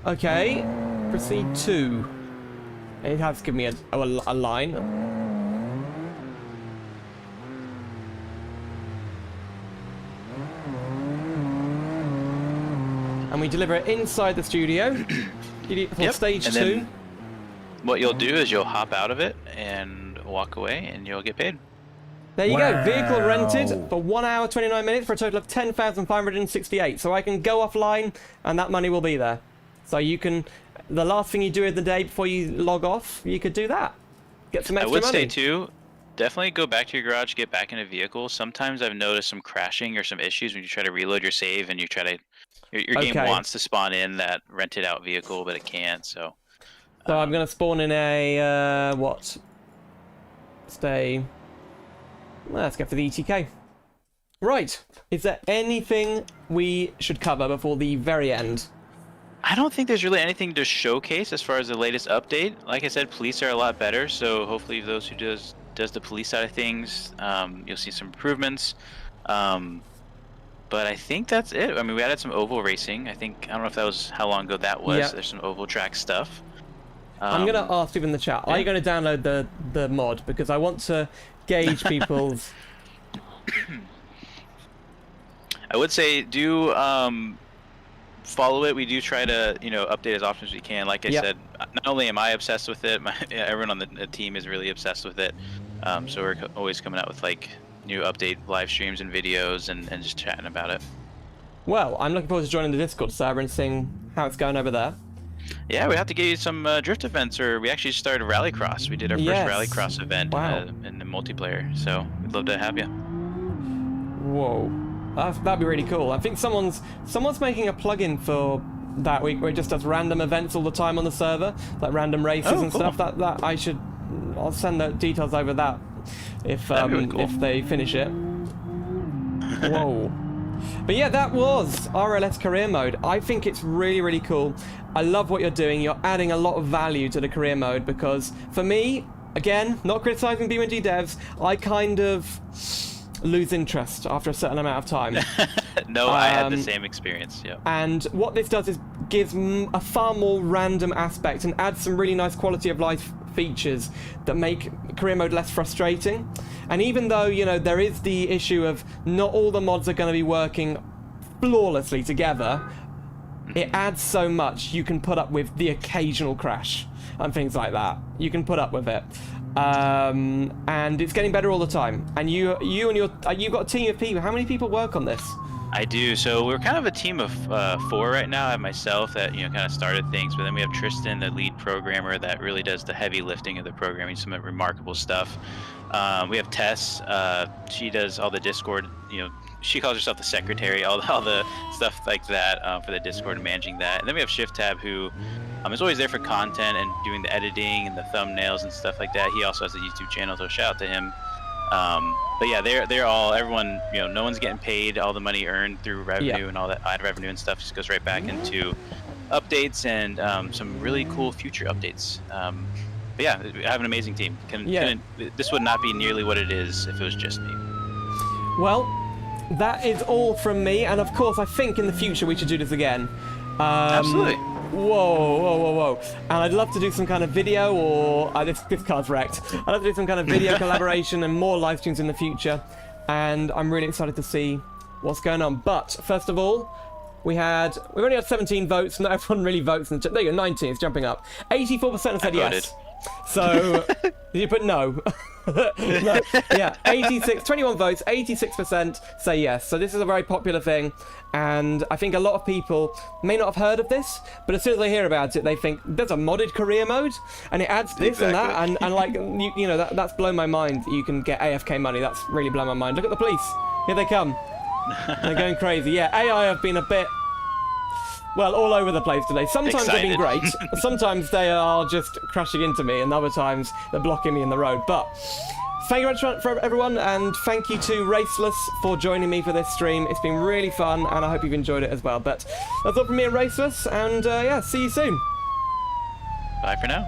Okay. Proceed to. It has given me a line. And we deliver it inside the studio. For stage 2. What you'll do is you'll hop out of it and walk away, and you'll get paid. There you go. Vehicle rented for 1 hour 29 minutes for a total of 10,568. So I can go offline and that money will be there. So you can, the last thing you do in the day before you log off, you could do that. Get some extra money. I would say too, definitely go back to your garage, get back in a vehicle. Sometimes I've noticed some crashing or some issues when you try to reload your save and you try to, your game wants to spawn in that rented out vehicle, but it can't. So I'm going to spawn in a, what? Let's go for the ETK. Right. Is there anything we should cover before the very end? I don't think there's really anything to showcase as far as the latest update. Like I said, police are a lot better, so hopefully those who does the police side of things, you'll see some improvements. But I think that's it. I mean, we added some oval racing. I don't know if that was how long ago that was. Yep. There's some oval track stuff. I'm going to ask people in the chat, are you going to download the mod? Because I want to gauge people's... I would say do follow it. We do try to update as often as we can. Like I said, not only am I obsessed with it, everyone on the team is really obsessed with it. So we're always coming out with like new update live streams and videos and just chatting about it. Well, I'm looking forward to joining the Discord server and seeing how it's going over there. Yeah, we have to get you some drift events, or we actually started Rallycross. We did our first Rallycross event in the multiplayer, so we'd love to have you. Whoa, that'd be really cool. I think someone's making a plugin for that week where it just does random events all the time on the server, like random races and stuff. I'll send the details over that if really cool. If they finish it. Whoa. But yeah, that was RLS Career Mode. I think it's really, really cool. I love what you're doing. You're adding a lot of value to the career mode because, for me, again, not criticizing BeamNG devs, I kind of lose interest after a certain amount of time. No, I had the same experience, yeah. And what this does is gives a far more random aspect and adds some really nice quality of life features that make career mode less frustrating. And even though, there is the issue of not all the mods are going to be working flawlessly together, it adds so much. You can put up with the occasional crash and things like that. You can put up with it. And it's getting better all the time. And you've got a team of people. How many people work on this? I do. So we're kind of a team of 4 right now. I have myself that kind of started things, but then we have Tristan, the lead programmer, that really does the heavy lifting of the programming, some remarkable stuff. We have Tess. She does all the Discord. She calls herself the secretary, all the stuff like that for the Discord and managing that. And then we have Shift Tab, who is always there for content and doing the editing and the thumbnails and stuff like that. He also has a YouTube channel, so shout out to him. But yeah, they're all, everyone, no one's getting paid. All the money earned through revenue and all that ad revenue and stuff just goes right back into updates and some really cool future updates. But yeah, I have an amazing team. This would not be nearly what it is if it was just me. Well, that is all from me, and of course I think in the future we should do this again. Absolutely. Whoa. And I'd love to do some kind of video, or this car's wrecked. I'd love to do some kind of video collaboration and more live streams in the future. And I'm really excited to see what's going on. But first of all, we've only had 17 votes. Not everyone really votes. There you go, 19. It's jumping up. 84% have said yes. So did you put no? No. Yeah, 21 votes, 86% say yes. So this is a very popular thing, and I think a lot of people may not have heard of this, but as soon as they hear about it, they think there's a modded career mode, and it adds this and that, and like that's blown my mind. You can get AFK money. That's really blown my mind. Look at the police. Here they come. They're going crazy. Yeah, AI have been a bit, well, all over the place today. Sometimes they've been great. Sometimes they are just crashing into me, and other times they're blocking me in the road. But thank you very much for everyone, and thank you to Raceless for joining me for this stream. It's been really fun, and I hope you've enjoyed it as well. But that's all from me and Raceless, and yeah, see you soon. Bye for now.